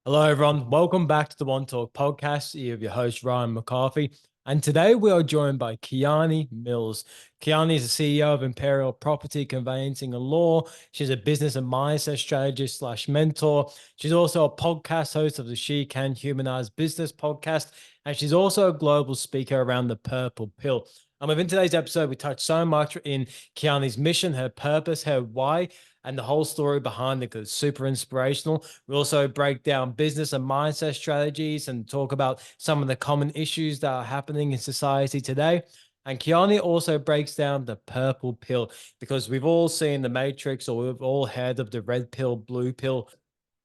Hello, everyone. Welcome back to the OneTalk podcast. You have your host, Ryan McCarthy. And today we are joined by Kiani Mills. Kiani is the CEO of Imperial Property Conveyancing and Law. She's a business and mindset strategist slash mentor. She's also a podcast host of the She Can Humanize Business podcast. And she's also a global speaker around the purple pill. And within today's episode, we touch so much in Kiani's mission, her purpose, her why, and the whole story behind it, because it's super inspirational. We also break down business and mindset strategies and talk about some of the common issues that are happening in society today. And Kiani also breaks down the purple pill, because we've all seen the Matrix, or we've all heard of the red pill, blue pill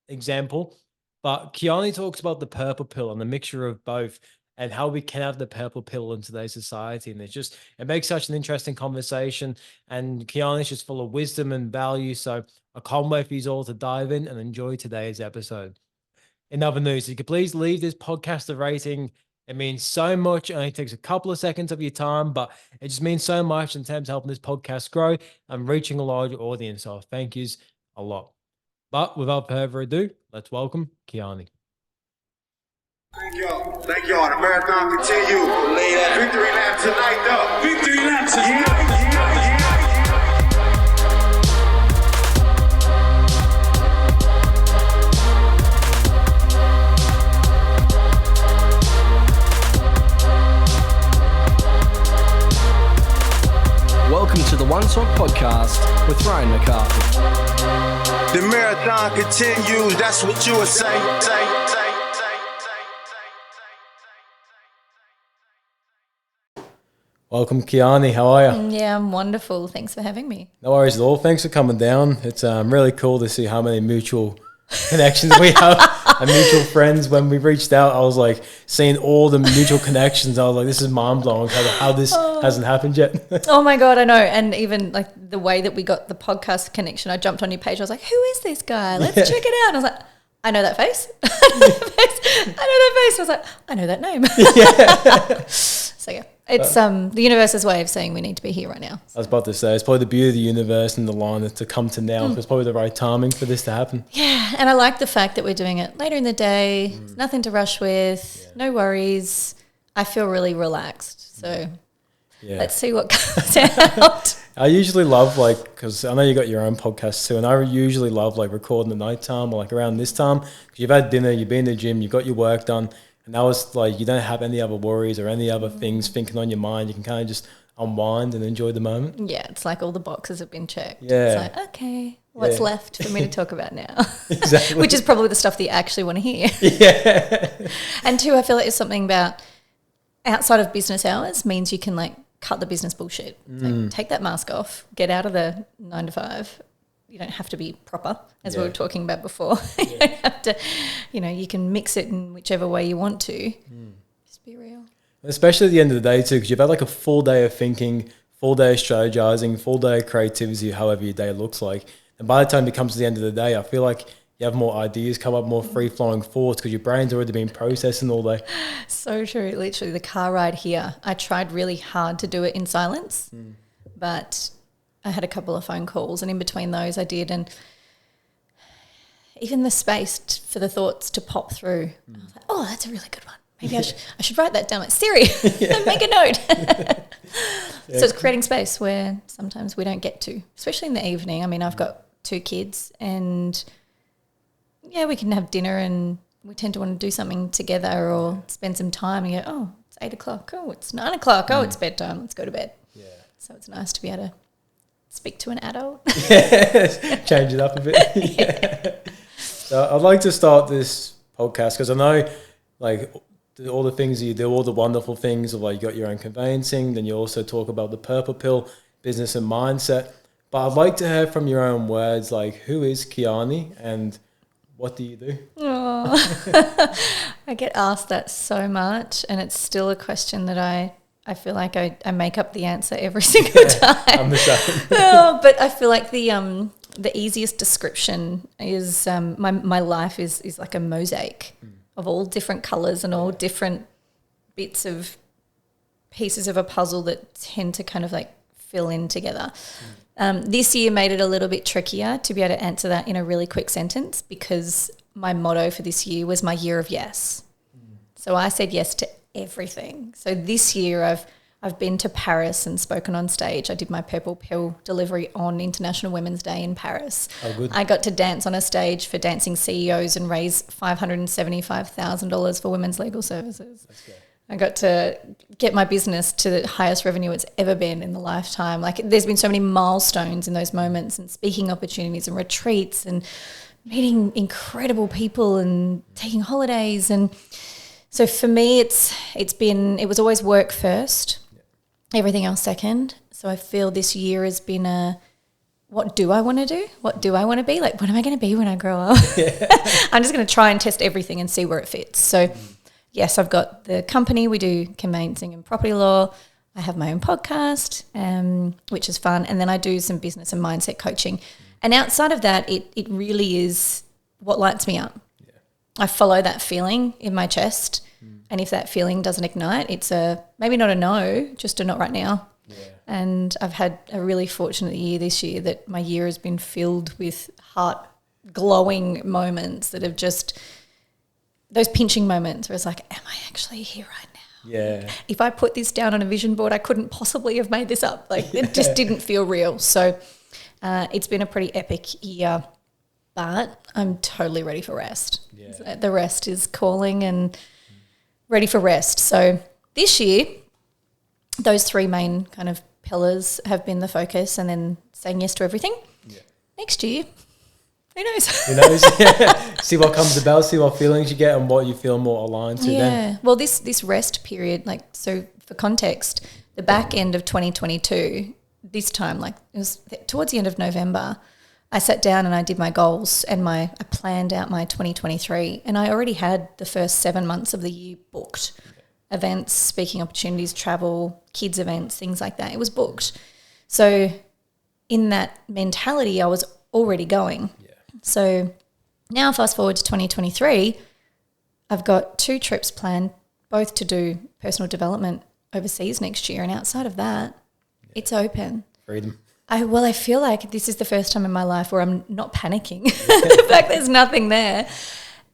example. But Kiani talks about the purple pill and the mixture of both, and how we can have the purple pill in today's society. And it makes such an interesting conversation. And Kiani's just full of wisdom and value. So I can't wait for you all to dive in and enjoy today's episode. In other news, if you could please leave this podcast a rating. It means so much. It only takes a couple of seconds of your time, but it just means so much in terms of helping this podcast grow and reaching a larger audience. So thank yous a lot. But without further ado, let's welcome Kiani. Thank y'all. Thank y'all. The marathon continue. Lay that victory lap tonight, though. Victory lap tonight. Welcome to the OneTalk podcast with Ryan McCarthy. The marathon continues. That's what you were saying. Welcome, Kiani. How are you? Yeah, I'm wonderful. Thanks for having me. No worries at all. Thanks for coming down. It's really cool to see how many mutual connections we have and mutual friends. When we reached out, I was like seeing all the mutual connections. I was like, this is mind blowing how this hasn't happened yet. Oh my God, I know. And even like the way that we got the podcast connection, I jumped on your page. I was like, who is this guy? Let's check it out. And I was like, I know that face. I know that face. I was like, I know that name. Yeah. So yeah. It's the universe's way of saying we need to be here right now. I was about to say, it's probably the beauty of the universe and the line to come to now. It's probably the right timing for this to happen. Yeah, and I like the fact that we're doing it later in the day. There's nothing to rush with, no worries. I feel really relaxed. So let's see what comes out. I usually love, because I know you got your own podcast too, and I usually love recording at nighttime or around this time, because you've had dinner, you've been in the gym, you've got your work done. And now it's you don't have any other worries or any other things thinking on your mind. You can kind of just unwind and enjoy the moment. Yeah, it's like all the boxes have been checked. Yeah. It's like, okay, what's left for me to talk about now? Exactly. Which is probably the stuff that you actually want to hear. Yeah. And two, I feel like it's something about outside of business hours means you can cut the business bullshit. Take that mask off, get out of the 9 to 5. You don't have to be proper, as we were talking about before. You don't have to, you can mix it in whichever way you want to. Just be real. Especially at the end of the day too, because you've had a full day of thinking, full day of strategizing, full day of creativity, however your day looks like. And by the time it comes to the end of the day, I feel like you have more ideas come up, more free-flowing thoughts, because your brain's already been processing all day. So true. Literally, the car ride here, I tried really hard to do it in silence, but I had a couple of phone calls, and in between those I did, and even the space for the thoughts to pop through. I was like, oh, that's a really good one. Maybe I should write that down. Like, Siri, make a note. So it's creating space where sometimes we don't get to, especially in the evening. I mean, I've got 2 kids, and we can have dinner and we tend to want to do something together or spend some time and you go, oh, it's 8 o'clock. Oh, it's 9 o'clock. Oh, it's bedtime. Let's go to bed. Yeah. So it's nice to be able to speak to an adult. Change it up a bit. So I'd like to start this podcast because I know all the things that you do, all the wonderful things of you got your own conveyancing, then you also talk about the purple pill, business and mindset. But I'd like to hear from your own words, who is Kiani and what do you do? Oh, I get asked that so much, and it's still a question that I feel like I make up the answer every single time. I'm the same. But I feel like the easiest description is my life is like a mosaic of all different colours and all different bits of pieces of a puzzle that tend to kind of fill in together. This year made it a little bit trickier to be able to answer that in a really quick sentence because my motto for this year was my year of yes. So I said yes to everything. So this year I've been to Paris and spoken on stage. I did my Purple Pill delivery on International Women's Day in Paris. Oh, good. I got to dance on a stage for dancing CEOs and raise $575,000 for women's legal services. That's good. I got to get my business to the highest revenue it's ever been in the lifetime. Like, there's been so many milestones in those moments, and speaking opportunities and retreats and meeting incredible people and taking holidays. And so for me, it was always work first, everything else second. So I feel this year has been what do I want to do? What do I want to be? Like, what am I going to be when I grow up? I'm just going to try and test everything and see where it fits. So yes, I've got the company. We do conveyancing and property law. I have my own podcast, which is fun. And then I do some business and mindset coaching. And outside of that, it really is what lights me up. Yeah. I follow that feeling in my chest. And if that feeling doesn't ignite, it's maybe not a no, just a not right now. Yeah. And I've had a really fortunate year this year, that my year has been filled with heart glowing moments that have just, those pinching moments where it's like, am I actually here right now? Yeah. If I put this down on a vision board, I couldn't possibly have made this up. Like, it just didn't feel real. So it's been a pretty epic year, but I'm totally ready for rest. Yeah. So the rest is calling and ready for rest. So this year, those three main kind of pillars have been the focus, and then saying yes to everything. Yeah. Next year, who knows? Who knows? Yeah. See what comes about, see what feelings you get and what you feel more aligned to then. Yeah. Well, this rest period, like, so for context, the back end of 2022, this time, like, it was towards the end of November, I sat down and I did my goals and I planned out my 2023, and I already had the first 7 months of the year booked. Events, speaking opportunities, travel, kids events, things like that. It was booked. So in that mentality, I was already going. Yeah. So now fast forward to 2023, I've got 2 trips planned, both to do personal development overseas next year. And outside of that, it's open. Freedom. I feel like this is the first time in my life where I'm not panicking. The fact there's nothing there.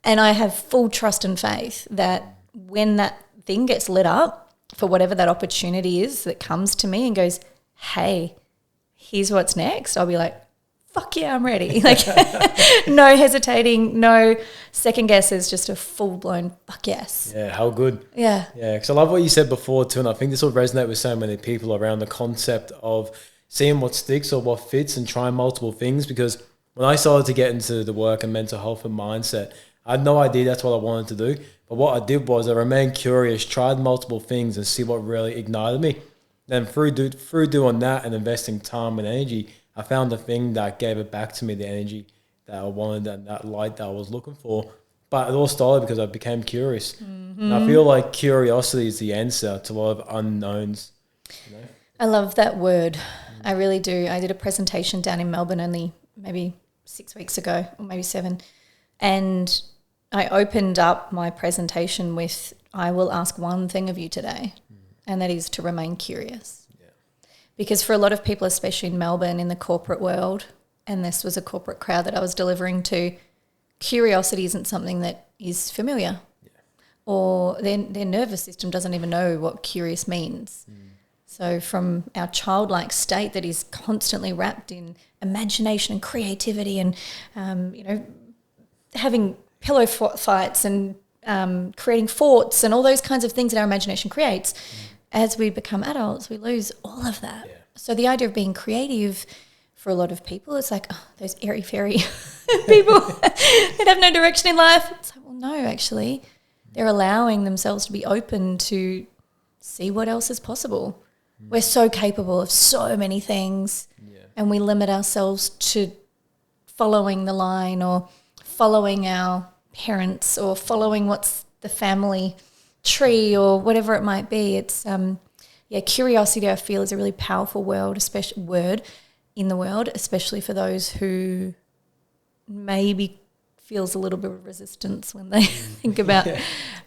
And I have full trust and faith that when that thing gets lit up for whatever that opportunity is that comes to me and goes, hey, here's what's next, I'll be like, fuck yeah, I'm ready. Like, no hesitating, no second guesses, just a full-blown fuck yes. Yeah, how good. Yeah. Yeah, because I love what you said before too, and I think this will resonate with so many people around the concept of seeing what sticks or what fits and trying multiple things. Because when I started to get into the work and mental health and mindset, I had no idea that's what I wanted to do. But what I did was I remained curious, tried multiple things and see what really ignited me. Then through doing that and investing time and energy, I found the thing that gave it back to me, the energy that I wanted and that light that I was looking for. But it all started because I became curious. Mm-hmm. And I feel like curiosity is the answer to a lot of unknowns. You know? I love that word. I really do. I did a presentation down in Melbourne only maybe 6 weeks ago, or maybe 7. And I opened up my presentation with, I will ask one thing of you today, and that is to remain curious. Yeah. Because for a lot of people, especially in Melbourne, in the corporate world, and this was a corporate crowd that I was delivering to, curiosity isn't something that is familiar. Yeah. Or their nervous system doesn't even know what curious means. So from our childlike state that is constantly wrapped in imagination and creativity and, having pillow fights and creating forts and all those kinds of things that our imagination creates, as we become adults, we lose all of that. Yeah. So the idea of being creative for a lot of people, it's like, oh, those airy-fairy people that have no direction in life. It's like, well, no, actually, they're allowing themselves to be open to see what else is possible. We're so capable of so many things, and we limit ourselves to following the line or following our parents or following what's the family tree or whatever it might be. It's curiosity, I feel, is a really powerful word in the world, especially for those who maybe feels a little bit of resistance when they think about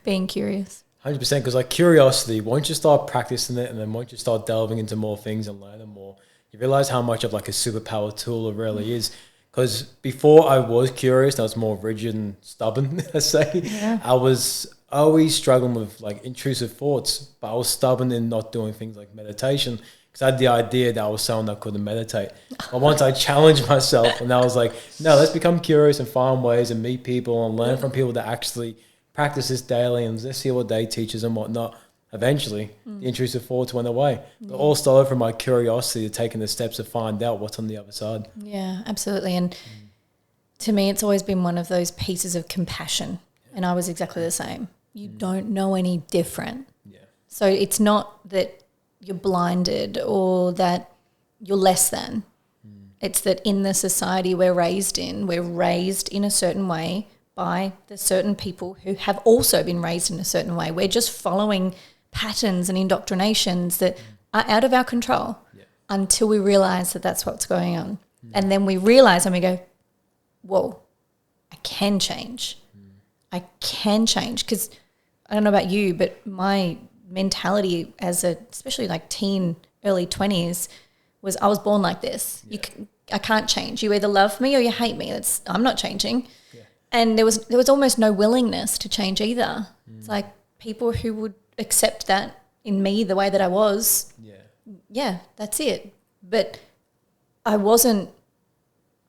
being curious. 100%, because like curiosity, once you start practicing it and then once you start delving into more things and learning more, you realize how much of like a superpower tool it really is. Because before I was curious, I was more rigid and stubborn, let's say. Yeah. I was always struggling with like intrusive thoughts, but I was stubborn in not doing things like meditation because I had the idea that I was someone that couldn't meditate. But once I challenged myself and I was like, no, let's become curious and find ways and meet people and learn from people that actually practice this daily and let's see what they teach us and whatnot. Eventually, the intrusive thoughts went away. It all started from my curiosity to taking the steps to find out what's on the other side. Yeah, absolutely. And to me, it's always been one of those pieces of compassion. And I was exactly the same. You don't know any different. Yeah. So it's not that you're blinded or that you're less than. It's that in the society we're raised in a certain way by the certain people who have also been raised in a certain way. We're just following patterns and indoctrinations that are out of our control until we realize that that's what's going on. And then we realize and we go, whoa, I can change. I can change. Because I don't know about you, but my mentality as especially like teen, early 20s was I was born like this. I can't change. You either love me or you hate me. I'm not changing. Yeah. And there was almost no willingness to change either. It's like people who would accept that in me the way that I was. Yeah, that's it. But I wasn't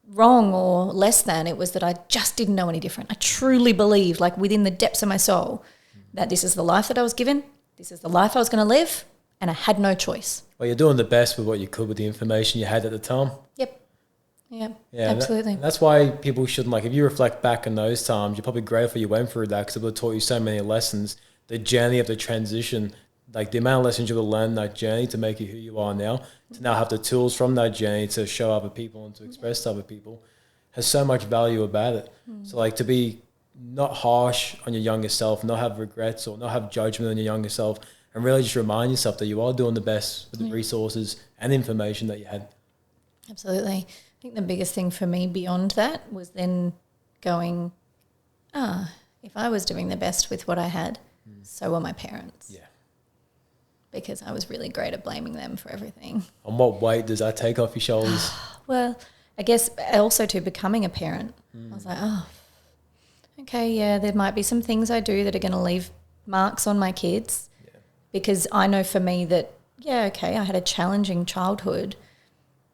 wrong or less than. It was that I just didn't know any different. I truly believed, like within the depths of my soul, that this is the life that I was given, this is the life I was going to live, and I had no choice. Well, you're doing the best with what you could with the information you had at the time. Yep. Yeah, absolutely. That's why people shouldn't, like, if you reflect back on those times, you're probably grateful you went through that because it would have taught you so many lessons. The journey of the transition, like the amount of lessons you will learn in that journey to make you who you are now, to now have the tools from that journey to show other people and to express to other people, has so much value about it. So, like, to be not harsh on your younger self, not have regrets or not have judgment on your younger self, and really just remind yourself that you are doing the best with the resources and information that you had. Absolutely. I think the biggest thing for me beyond that was then going, if I was doing the best with what I had, so were my parents. Yeah. Because I was really great at blaming them for everything. And what weight does that take off your shoulders? Well, I guess also to becoming a parent, I was like, okay, yeah, there might be some things I do that are going to leave marks on my kids because I know for me that, I had a challenging childhood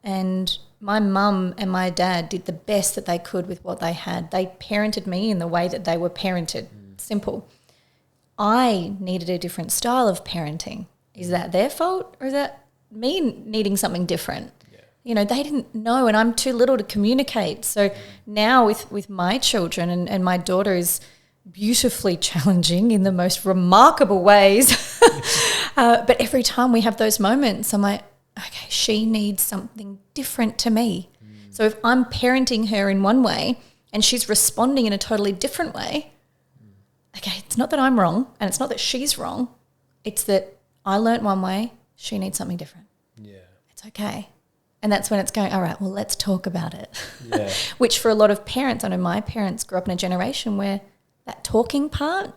and my mum and my dad did the best that they could with what they had. They parented me in the way that they were parented. Simple. I needed a different style of parenting. Is that their fault or is that me needing something different? Yeah. You know, they didn't know and I'm too little to communicate. So now with my children and my daughter is beautifully challenging in the most remarkable ways. But every time we have those moments, I'm like, okay, she needs something different to me. So if I'm parenting her in one way and she's responding in a totally different way, okay, it's not that I'm wrong and it's not that she's wrong. It's that I learnt one way, she needs something different. Yeah. It's okay. And that's when it's going, all right, well, let's talk about it. Yeah. Which for a lot of parents, I know my parents grew up in a generation where that talking part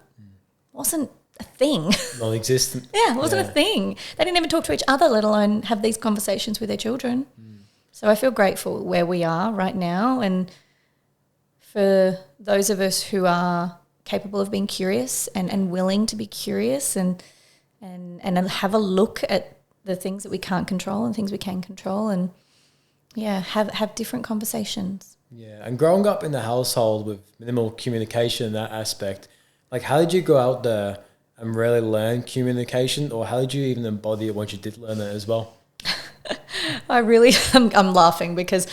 wasn't a thing. Non-existent. Yeah, it wasn't a thing. They didn't even talk to each other, let alone have these conversations with their children. So I feel grateful where we are right now. And for those of us who are capable of being curious and willing to be curious and have a look at the things that we can't control and things we can control and, have different conversations. Yeah, and growing up in a household with minimal communication in that aspect, like how did you go out there and really learn communication, or how did you even embody it once you did learn it as well? I'm laughing because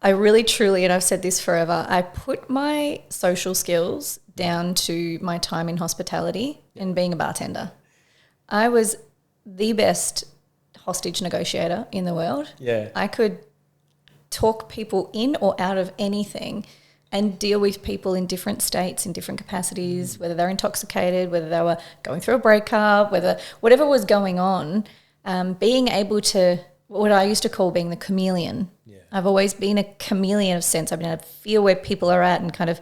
I really truly, and I've said this forever, I put my social skills down to my time in hospitality and being a bartender. I was the best hostage negotiator in the world. Yeah. I could talk people in or out of anything and deal with people in different states, in different capacities, whether they're intoxicated, whether they were going through a breakup, whatever was going on, being able to, what I used to call being the chameleon. Yeah. I've always been a chameleon of sense. I've been able to feel where people are at and kind of,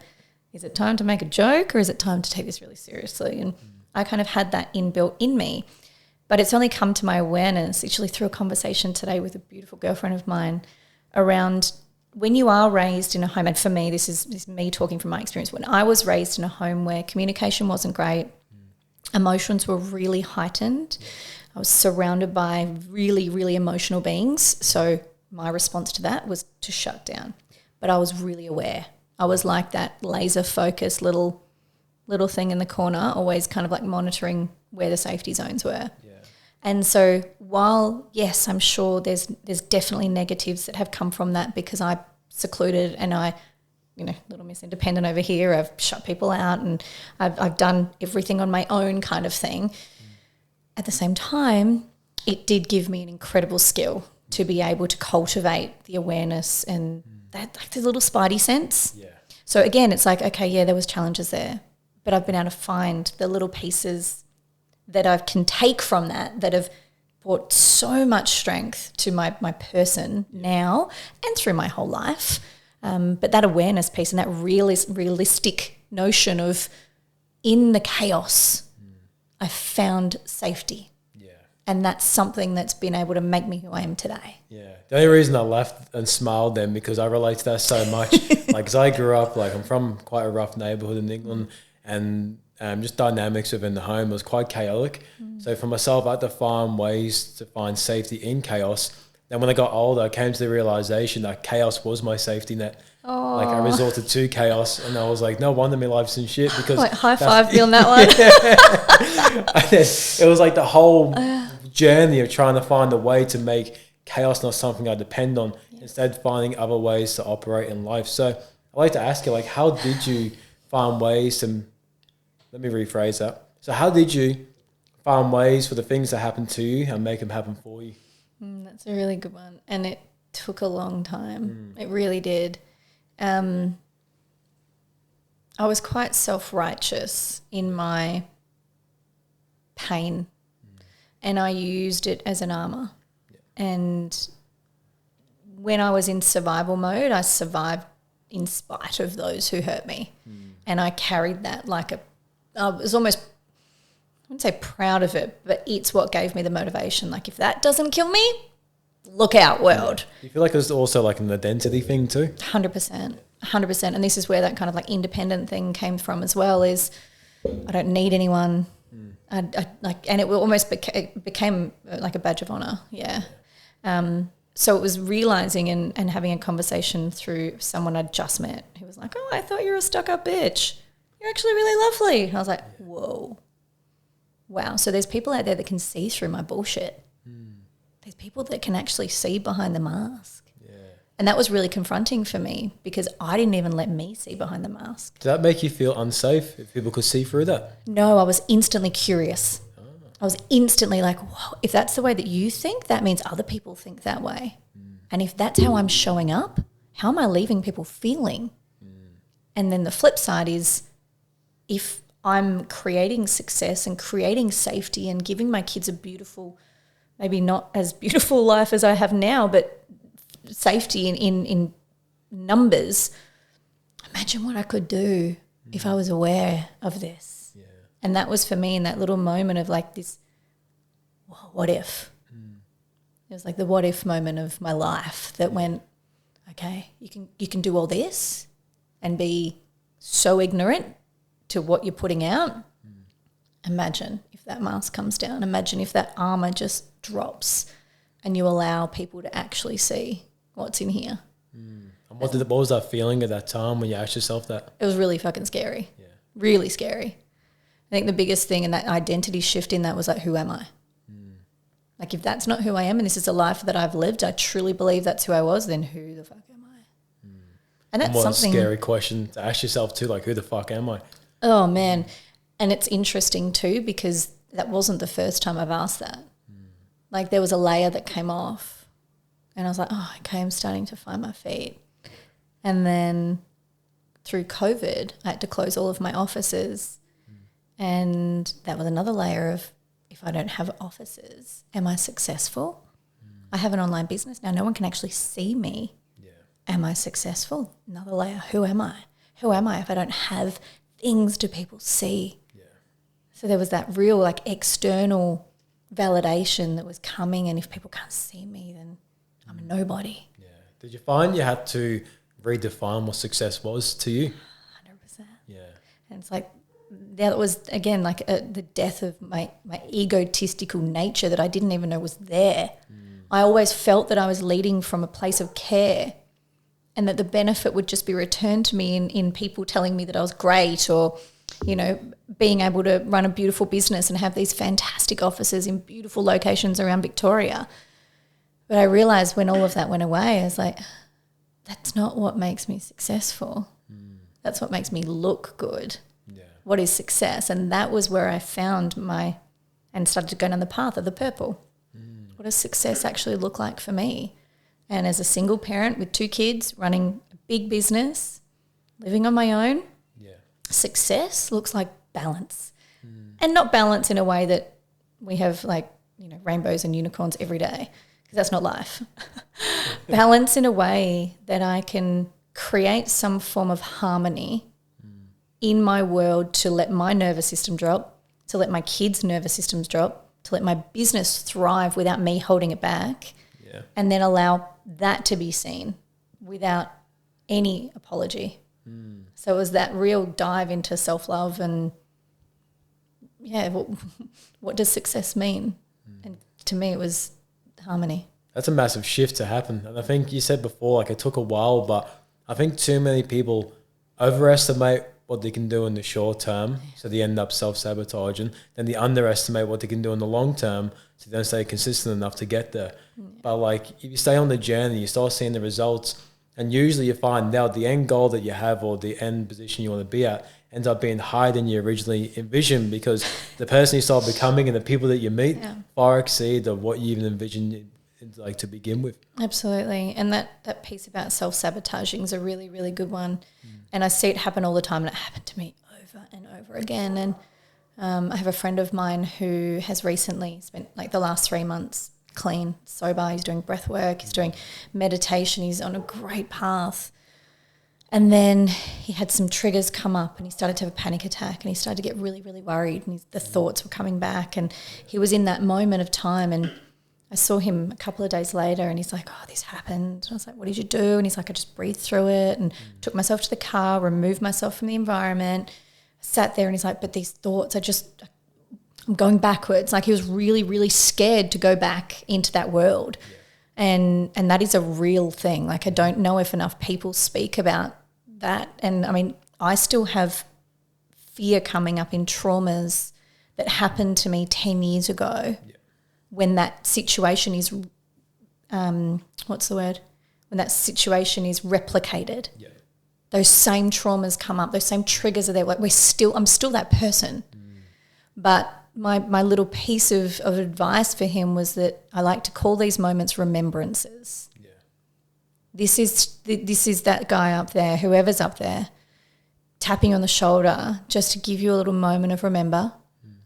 is it time to make a joke or is it time to take this really seriously? And I kind of had that inbuilt in me. But it's only come to my awareness, actually through a conversation today with a beautiful girlfriend of mine around when you are raised in a home, and for me, this is me talking from my experience, when I was raised in a home where communication wasn't great, emotions were really heightened, I was surrounded by really, really emotional beings. So my response to that was to shut down. But I was really aware. I was like that laser focused little thing in the corner, always kind of like monitoring where the safety zones were. Yeah. And so while, yes, I'm sure there's definitely negatives that have come from that because I secluded and I, little Miss Independent over here, I've shut people out and I've done everything on my own kind of thing. At the same time, it did give me an incredible skill to be able to cultivate the awareness and that like the little spidey sense. Yeah. So again, it's like, okay, yeah, there was challenges there, but I've been able to find the little pieces that I can take from that have brought so much strength to my person now and through my whole life. But that awareness piece and that realistic notion of in the chaos, I found safety. Yeah. And that's something that's been able to make me who I am today. Yeah. The only reason I laughed and smiled then because I relate to that so much. Like, because I grew up, like I'm from quite a rough neighborhood in England and just dynamics within the home was quite chaotic. So for myself, I had to find ways to find safety in chaos. Then when I got older, I came to the realization that chaos was my safety net. Oh. Like I resorted to chaos and I was like, no wonder my life's in shit because like high five me on that one. It was like the whole journey of trying to find a way to make chaos not something I depend on, instead finding other ways to operate in life. So I'd like to ask you, like, how did you find ways to, let me rephrase that. So how did you find ways for the things that happen to you and make them happen for you? That's a really good one. And it took a long time. It really did. I was quite self-righteous in my pain and I used it as an armor. Yeah. And when I was in survival mode, I survived in spite of those who hurt me. And I carried that like I was almost, I wouldn't say proud of it, but it's what gave me the motivation. Like if that doesn't kill me, look out, world. You feel like it's also like an identity thing too? 100%. And this is where that kind of like independent thing came from as well, is I don't need anyone. I like, and it almost became like a badge of honor. Yeah. So it was realizing and having a conversation through someone I'd just met who was like, oh, I thought you were a stuck up bitch. You're actually really lovely. And I was like, whoa. Wow. So there's people out there that can see through my bullshit. There's people that can actually see behind the mask. Yeah. And that was really confronting for me because I didn't even let me see behind the mask. Did that make you feel unsafe if people could see through that? No, I was instantly curious. I was instantly like, whoa, if that's the way that you think, that means other people think that way. And if that's how I'm showing up, how am I leaving people feeling? And then the flip side is if I'm creating success and creating safety and giving my kids a beautiful, maybe not as beautiful life as I have now, but safety in numbers, imagine what I could do if I was aware of this. Yeah. And that was for me in that little moment of like this, well, what if? It was like the what if moment of my life that went, okay, you can do all this and be so ignorant to what you're putting out. Imagine if that mask comes down. Imagine if that armor just drops and you allow people to actually see what's in here. And what was that feeling at that time when you asked yourself that? It was really fucking scary. Yeah. Really scary. I think the biggest thing in that identity shift in that was like, who am I? Like if that's not who I am and this is a life that I've lived, I truly believe that's who I was, then who the fuck am I? And that's something. A scary question to ask yourself too, like who the fuck am I? Oh man. And it's interesting too because that wasn't the first time I've asked that. Like there was a layer that came off and I was like, oh, okay, I'm starting to find my feet. And then through COVID, I had to close all of my offices and that was another layer of, if I don't have offices, am I successful? I have an online business now. No one can actually see me. Yeah. Am I successful? Another layer. Who am I? Who am I if I don't have things do people see? Yeah. So there was that real like external validation that was coming, and if people can't see me, then I'm a nobody. Yeah. Did you find you had to redefine what success was to you? 100%. Yeah. And it's like, that was, again, like the death of my egotistical nature that I didn't even know was there. I always felt that I was leading from a place of care and that the benefit would just be returned to me in people telling me that I was great, or, you know, being able to run a beautiful business and have these fantastic offices in beautiful locations around Victoria. But I realised when all of that went away, I was like, that's not what makes me successful. That's what makes me look good. Yeah. What is success? And that was where I found and started to go down the path of the purple. What does success actually look like for me? And as a single parent with 2 kids, running a big business, living on my own, success looks like balance. And not balance in a way that we have, like, you know, rainbows and unicorns every day, because that's not life. Balance in a way that I can create some form of harmony in my world, to let my nervous system drop, to let my kids' nervous systems drop, to let my business thrive without me holding it back, and then allow that to be seen without any apology. So it was that real dive into self-love and, what does success mean? And to me, it was harmony. That's a massive shift to happen. And I think you said before, like, it took a while, but I think too many people overestimate what they can do in the short term, so they end up self-sabotaging. Then they underestimate what they can do in the long term, so they don't stay consistent enough to get there. But, like, if you stay on the journey, you start seeing the results, and usually you find now the end goal that you have, or the end position you want to be at, ends up being higher than you originally envisioned, because the person you start becoming and the people that you meet far exceed of what you even envisioned, like, to begin with. Absolutely. And that piece about self-sabotaging is a really, really good one. And I see it happen all the time, and it happened to me over and over again. And I have a friend of mine who has recently spent, like, the last 3 months clean, sober. He's doing breath work, he's doing meditation, he's on a great path. And then he had some triggers come up, and he started to have a panic attack, and he started to get really, really worried, and the thoughts were coming back, and he was in that moment of time. And I saw him a couple of days later, and he's like, oh, this happened. And I was like, what did you do? And he's like, I just breathed through it and took myself to the car, removed myself from the environment, sat there, and he's like, but these thoughts, I'm going backwards. Like, he was really, really scared to go back into that world. And that is a real thing. Like, I don't know if enough people speak about that. And I mean, I still have fear coming up in traumas that happened to me 10 years ago. When that situation is, when that situation is replicated, those same traumas come up, those same triggers are there. Like, I'm still that person. But my little piece of advice for him was that I like to call these moments remembrances. This is that guy up there, whoever's up there, tapping you on the shoulder just to give you a little moment of remember,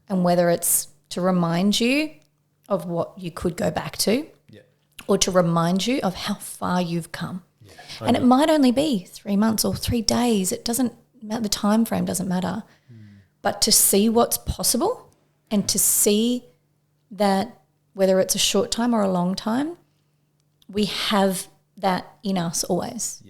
and whether it's to remind you of what you could go back to, or to remind you of how far you've come. And it might only be 3 months or 3 days. It doesn't matter. The time frame doesn't matter. But to see what's possible, and to see that whether it's a short time or a long time, we have that in us always.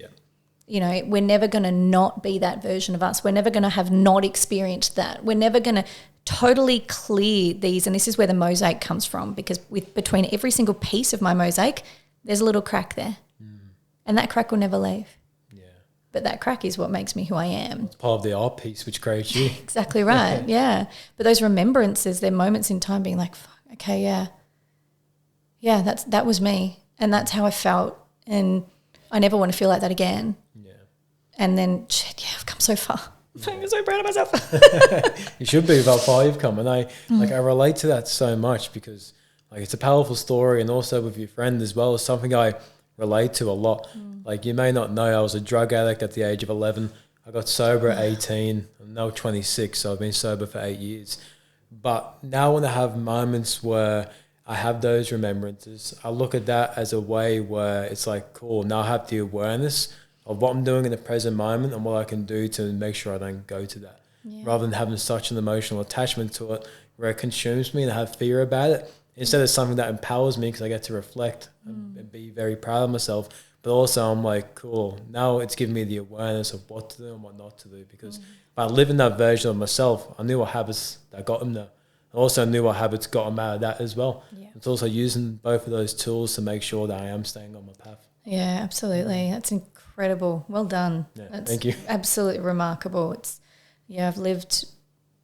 You know, we're never going to not be that version of us. We're never going to have not experienced that. We're never going to totally clear these, and this is where the mosaic comes from, because between every single piece of my mosaic, there's a little crack there. And that crack will never leave. But that crack is what makes me who I am. It's part of the art piece which creates you. Exactly right, But those remembrances, they're moments in time being like, okay, that was me, and that's how I felt, and I never want to feel like that again. And then, I've come so far. I'm so proud of myself. You should be about far you've come. And I relate to that so much, because, like, it's a powerful story, and also with your friend as well, is something I relate to a lot. Like, you may not know, I was a drug addict at the age of 11. I got sober at 18. I'm now 26, so I've been sober for 8 years. But now when I have moments where I have those remembrances, I look at that as a way where it's like, cool, now I have the awareness of what I'm doing in the present moment and what I can do to make sure I don't go to that. Rather than having such an emotional attachment to it where it consumes me and I have fear about it, instead of something that empowers me because I get to reflect and be very proud of myself. But also I'm like, cool, now it's giving me the awareness of what to do and what not to do, because if I live in that version of myself, I knew what habits that got him there. I also knew what habits got him out of that as well. Yeah. It's also using both of those tools to make sure that I am staying on my path. Yeah, absolutely. That's incredible. Well done. Yeah, That's thank you. absolutely remarkable. I've lived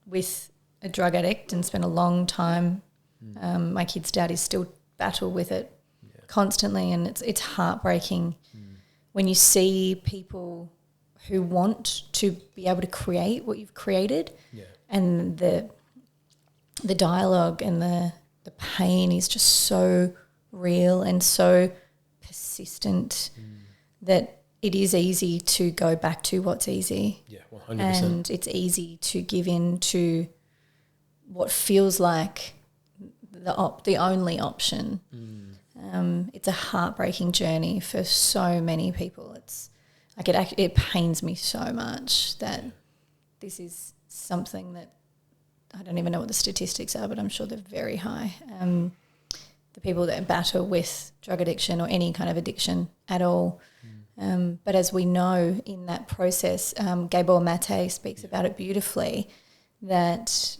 with a drug addict and spent a long time. My kid's dad is still battle with it constantly, and it's heartbreaking when you see people who want to be able to create what you've created, and the dialogue and the pain is just so real and so persistent that it is easy to go back to what's easy. Yeah, 100%. And it's easy to give in to what feels like the only option. It's a heartbreaking journey for so many people. It's like it pains me so much that this is something that I don't even know what the statistics are, but I'm sure they're very high. The people that battle with drug addiction or any kind of addiction at all. But as we know in that process, Gabor Mate speaks about it beautifully, that,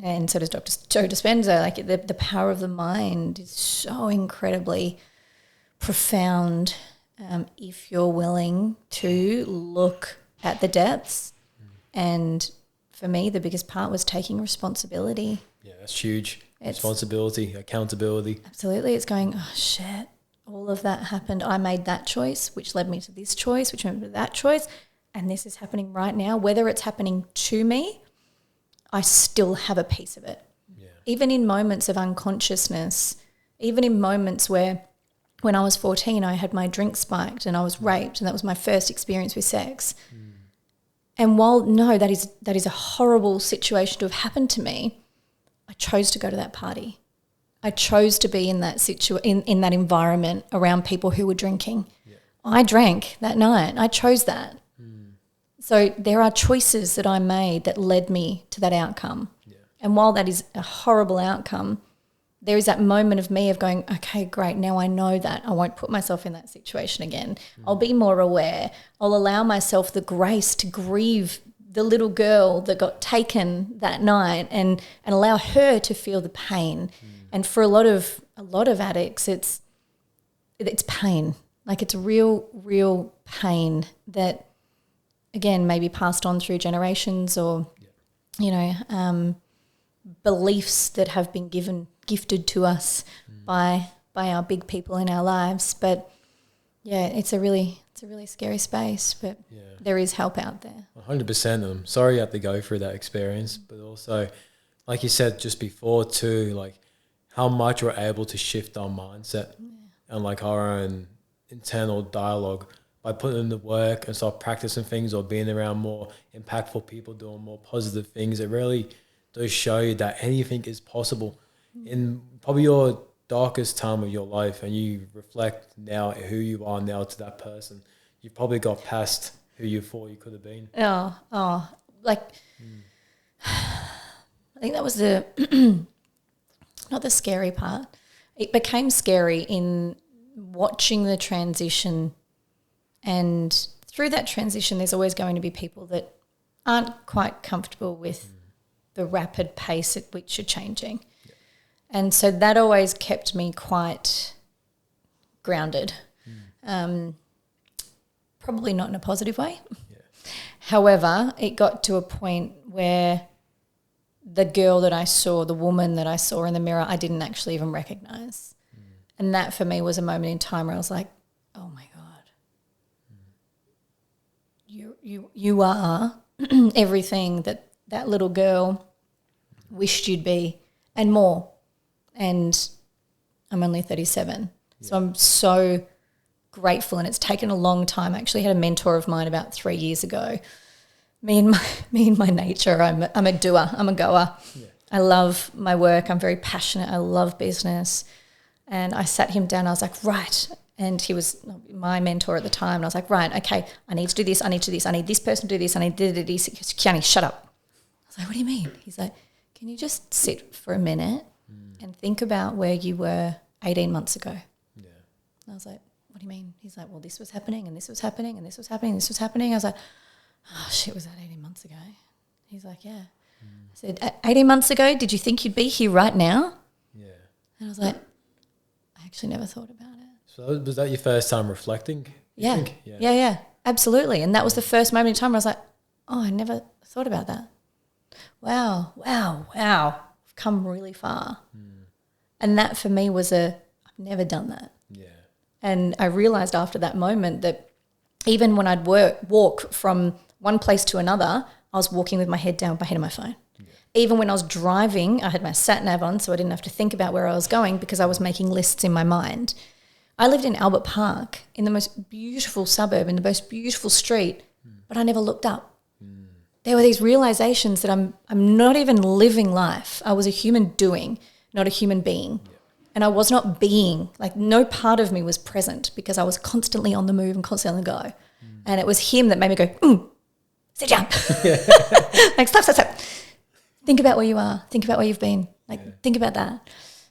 and so does Dr. Joe Dispenza, like the power of the mind is so incredibly profound if you're willing to look at the depths. And for me, the biggest part was taking responsibility. Yeah, that's huge. Responsibility, accountability. Absolutely. It's going, oh, shit, all of that happened. I made that choice, which led me to this choice, which led me to that choice, and this is happening right now. Whether it's happening to me, I still have a piece of it. Yeah. Even in moments of unconsciousness, even in moments where when I was 14, I had my drink spiked and I was raped, and that was my first experience with sex. And while, no, that is a horrible situation to have happened to me, I chose to go to that party. I chose to be in that in that environment around people who were drinking. Yeah. I drank that night. I chose that. So there are choices that I made that led me to that outcome. Yeah. And while that is a horrible outcome, there is that moment of me of going, okay, great, now I know that. I won't put myself in that situation again. I'll be more aware. I'll allow myself the grace to grieve the little girl that got taken that night and allow her to feel the pain. And for a lot of addicts, it's pain. Like it's real pain that, again, maybe passed on through generations or, beliefs that have been gifted to us by our big people in our lives. But yeah, it's a really scary space, but there is help out there. 100%. I'm sorry you had to go through that experience, but also, like you said just before too, like how much we're able to shift our mindset and like our own internal dialogue by putting in the work and start practicing things or being around more impactful people doing more positive things. It really does show you that anything is possible. In probably your darkest time of your life, and you reflect now who you are now to that person, you've probably got past who you thought you could have been. I think that was not the scary part. It became scary in watching the transition, and through that transition there's always going to be people that aren't quite comfortable with the rapid pace at which you're changing. And so that always kept me quite grounded, probably not in a positive way. Yeah. However, it got to a point where the girl that I saw, the woman that I saw in the mirror, I didn't actually even recognize. And that for me was a moment in time where I was like, oh my God, you are everything that little girl wished you'd be and more. And I'm only 37. Yeah. So I'm so grateful, and it's taken a long time. I actually had a mentor of mine about 3 years ago. Me and my nature, I'm a doer, I'm a goer. Yeah. I love my work, I'm very passionate, I love business. And I sat him down, I was like, right. And he was my mentor at the time. And I was like, right, okay, I need to do this, I need to do this, I need this person to do this, I need to do this. He goes, Kiani, shut up. I was like, what do you mean? He's like, can you just sit for a minute and think about where you were 18 months ago? Yeah. And I was like, what do you mean? He's like, well, this was happening and this was happening and this was happening and this was happening. I was like, oh, shit, was that 18 months ago? He's like, yeah. I said, 18 months ago, did you think you'd be here right now? Yeah. And I was like, I actually never thought about it. So was that your first time reflecting? Yeah. Yeah, absolutely. And that was the first moment in time where I was like, oh, I never thought about that. Wow. I've come really far. And that for me was I've never done that. Yeah. And I realized after that moment that even when I'd walk from one place to another, I was walking with my head down, my head on my phone. Yeah. Even when I was driving, I had my sat nav on, so I didn't have to think about where I was going because I was making lists in my mind. I lived in Albert Park in the most beautiful suburb, in the most beautiful street, but I never looked up. There were these realizations that I'm not even living life. I was a human doing, not a human being. Yeah. And I was not being, like no part of me was present because I was constantly on the move and constantly on the go. And it was him that made me go, sit down. Like, stop. Think about where you are. Think about where you've been. Think about that.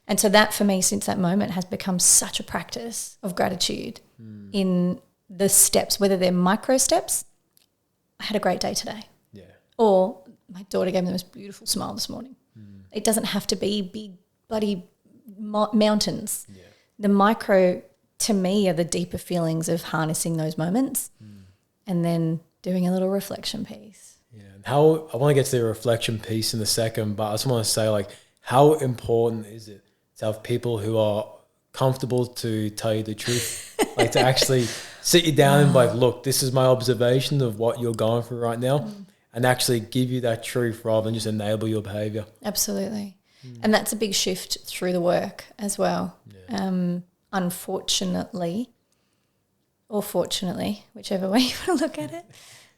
And so that for me, since that moment, has become such a practice of gratitude in the steps, whether they're micro steps. I had a great day today. Yeah. Or my daughter gave me the most beautiful smile this morning. It doesn't have to be big, bloody mountains. Yeah. The micro, to me, are the deeper feelings of harnessing those moments and then doing a little reflection piece. Yeah. And how I want to get to the reflection piece in a second, but I just want to say, like, how important is it to have people who are comfortable to tell you the truth, like to actually sit you down and be like, look, this is my observation of what you're going through right now, and actually give you that truth rather than just enable your behavior. Absolutely. And that's a big shift through the work as well. Yeah. Unfortunately, or fortunately, whichever way you want to look at it,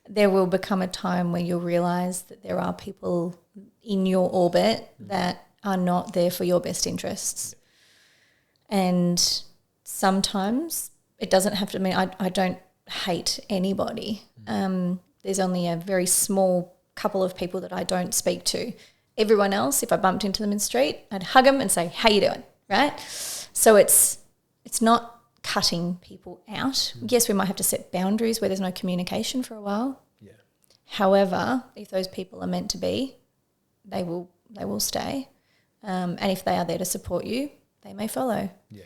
there will become a time where you'll realise that there are people in your orbit that are not there for your best interests. And sometimes it doesn't have to mean I don't hate anybody. There's only a very small couple of people that I don't speak to. Everyone else, if I bumped into them in the street, I'd hug them and say, how you doing, right? So it's not cutting people out. Yes, we might have to set boundaries where there's no communication for a while. Yeah. However, if those people are meant to be, they will stay. And if they are there to support you, they may follow. Yeah.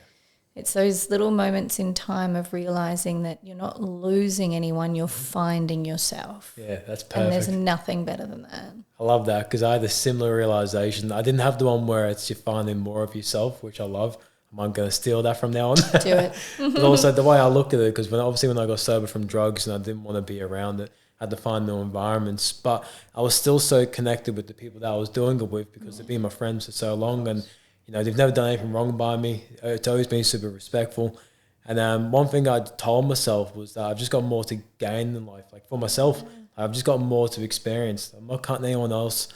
It's those little moments in time of realising that you're not losing anyone, you're finding yourself. Yeah, that's perfect. And there's nothing better than that. I love that because I had a similar realisation. I didn't have the one where it's you're finding more of yourself, which I love. I'm going to steal that from now on. Do it. But also the way I look at it, because when I got sober from drugs and I didn't want to be around it, I had to find new environments. But I was still so connected with the people that I was doing it with because they've been my friends for so long, and they've never done anything wrong by me. It's always been super respectful. And one thing I told myself was that I've just got more to gain in life. Like for myself, I've just got more to experience. I'm not cutting anyone else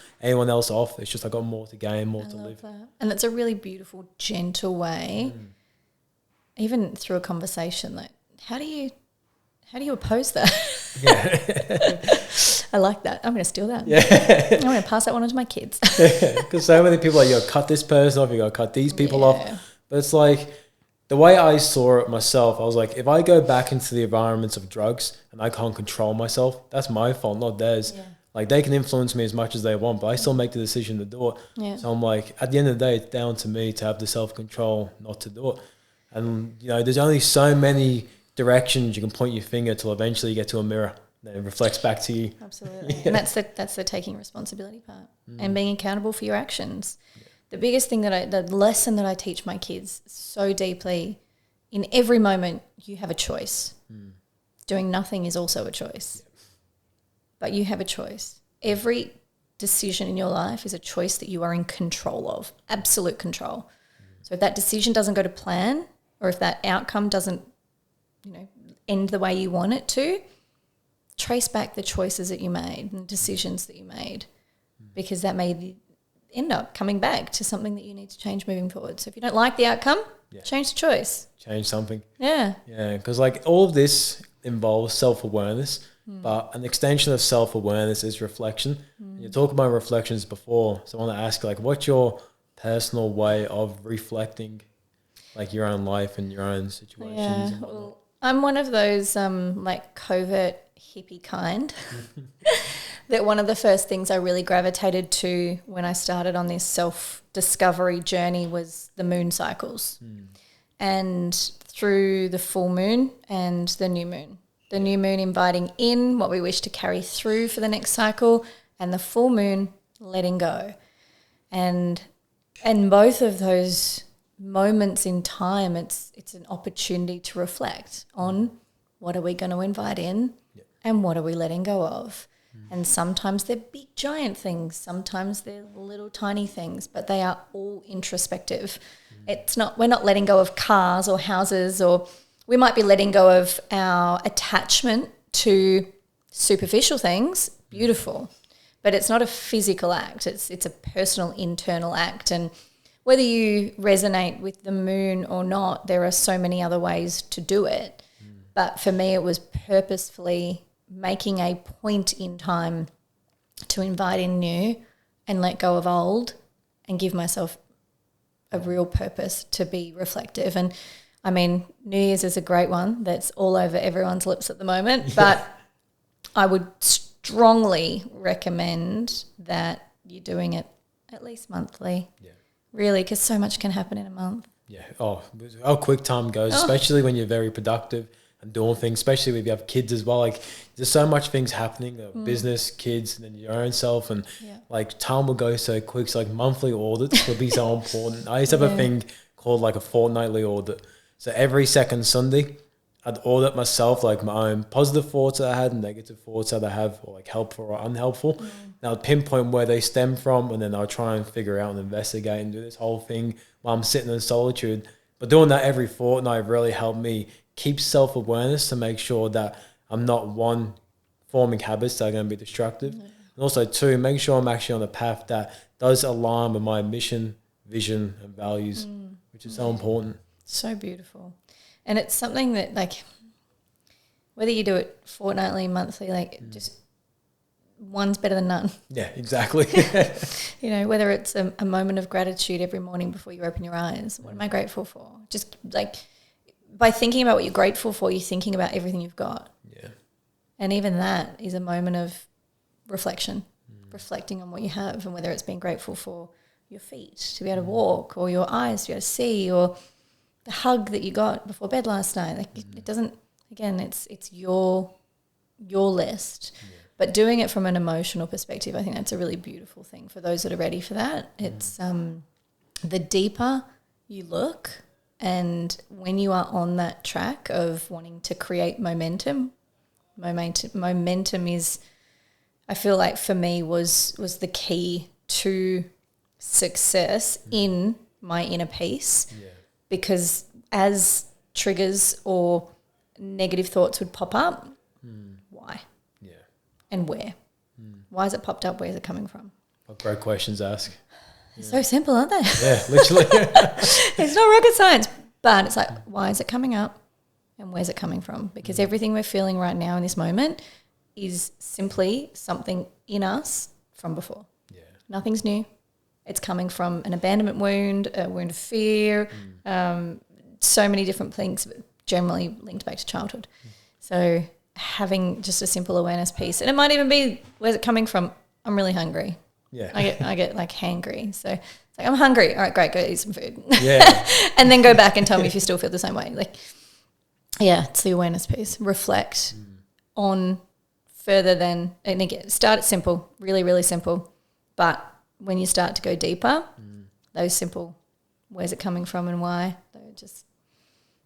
off. It's just I got more to gain, more to live. That. And it's a really beautiful, gentle way, even through a conversation. Like, how do you oppose that? Yeah. I like that. I'm going to steal that. Yeah. I'm going to pass that one on to my kids. Because so many people are like, you got to cut this person off, you got to cut these people off. But it's like, the way I saw it myself, I was like, if I go back into the environments of drugs and I can't control myself, that's my fault, not theirs. Yeah. Like, they can influence me as much as they want, but I still make the decision to do it. Yeah. So I'm like, at the end of the day, it's down to me to have the self-control not to do it. And, there's only so many directions you can point your finger till eventually you get to a mirror. Then it reflects back to you. Absolutely. Yeah. And that's the taking responsibility part and being accountable for your actions. Yeah. The biggest thing the lesson that I teach my kids so deeply, in every moment you have a choice. Doing nothing is also a choice. Yeah. But you have a choice. Every decision in your life is a choice that you are in control of, absolute control. So if that decision doesn't go to plan, or if that outcome doesn't, end the way you want it to, trace back the choices that you made and decisions that you made, because that may end up coming back to something that you need to change moving forward. So if you don't like the outcome, change the choice. Change something. Yeah. Yeah, because all of this involves self-awareness, but an extension of self-awareness is reflection. You talked about reflections before, so I want to ask, what's your personal way of reflecting, your own life and your own situations? Yeah, and whatnot? I'm one of those like covert hippie kind that one of the first things I really gravitated to when I started on this self-discovery journey was the moon cycles. And through the full moon and the new moon inviting in what we wish to carry through for the next cycle, and the full moon letting go. And both of those moments in time, it's an opportunity to reflect on what are we going to invite in and what are we letting go of. And sometimes they're big giant things, sometimes they're little tiny things, but they are all introspective. We're not letting go of cars or houses, or we might be letting go of our attachment to superficial things, beautiful, but it's not a physical act. It's a personal, internal act. And whether you resonate with the moon or not, there are so many other ways to do it. But for me, it was purposefully making a point in time to invite in new and let go of old and give myself a real purpose to be reflective. And I mean, New Year's is a great one that's all over everyone's lips at the moment, but I would strongly recommend that you're doing it at least monthly. Yeah. Really, because so much can happen in a month. Yeah. Oh, how quick time goes, especially when you're very productive and doing things, especially if you have kids as well. Like, there's so much things happening, business, kids, and then your own self, and like time will go so quick. So like monthly audits will be so important. I used to have a thing called like a fortnightly audit. So every second Sunday, I'd audit myself, like my own positive thoughts that I had and negative thoughts that I have, or like helpful or unhelpful. And I'd pinpoint where they stem from, and then I'll try and figure out and investigate and do this whole thing while I'm sitting in solitude. But doing that every fortnight really helped me keep self-awareness to make sure that I'm not, one, forming habits that are going to be destructive, and also two, make sure I'm actually on a path that does align with my mission, vision, and values, which is so important. So beautiful. And it's something that, like, whether you do it fortnightly, monthly, like just one's better than none. Yeah, exactly. You know, whether it's a moment of gratitude every morning before you open your eyes. What am I grateful for? Just like by thinking about what you're grateful for, you're thinking about everything you've got. Yeah. And even that is a moment of reflection, reflecting on what you have, and whether it's being grateful for your feet to be able to walk, or your eyes to be able to see, or the hug that you got before bed last night. Like it doesn't, again, it's your list. Yeah. But doing it from an emotional perspective, I think that's a really beautiful thing for those that are ready for that. It's the deeper you look, and when you are on that track of wanting to create momentum is, I feel like for me was the key to success in my inner peace. Yeah. Because as triggers or negative thoughts would pop up, why? Yeah. And where? Why has it popped up? Where is it coming from? What great questions to ask. Yeah. So simple, aren't they? Yeah, literally. It's not rocket science, but it's like, why is it coming up and where's it coming from? Because everything we're feeling right now in this moment is simply something in us from before. Yeah. Nothing's new. It's coming from an abandonment wound, a wound of fear, so many different things, but generally linked back to childhood. So having just a simple awareness piece, and it might even be, where's it coming from? I'm really hungry. Yeah, I get like hangry. So it's like, I'm hungry. All right, great, go eat some food. Yeah, and then go back and tell me if you still feel the same way. Like, yeah, it's the awareness piece. Reflect on further than, and again, start it simple, really, really simple, but when you start to go deeper, those simple, where's it coming from and why, they're just,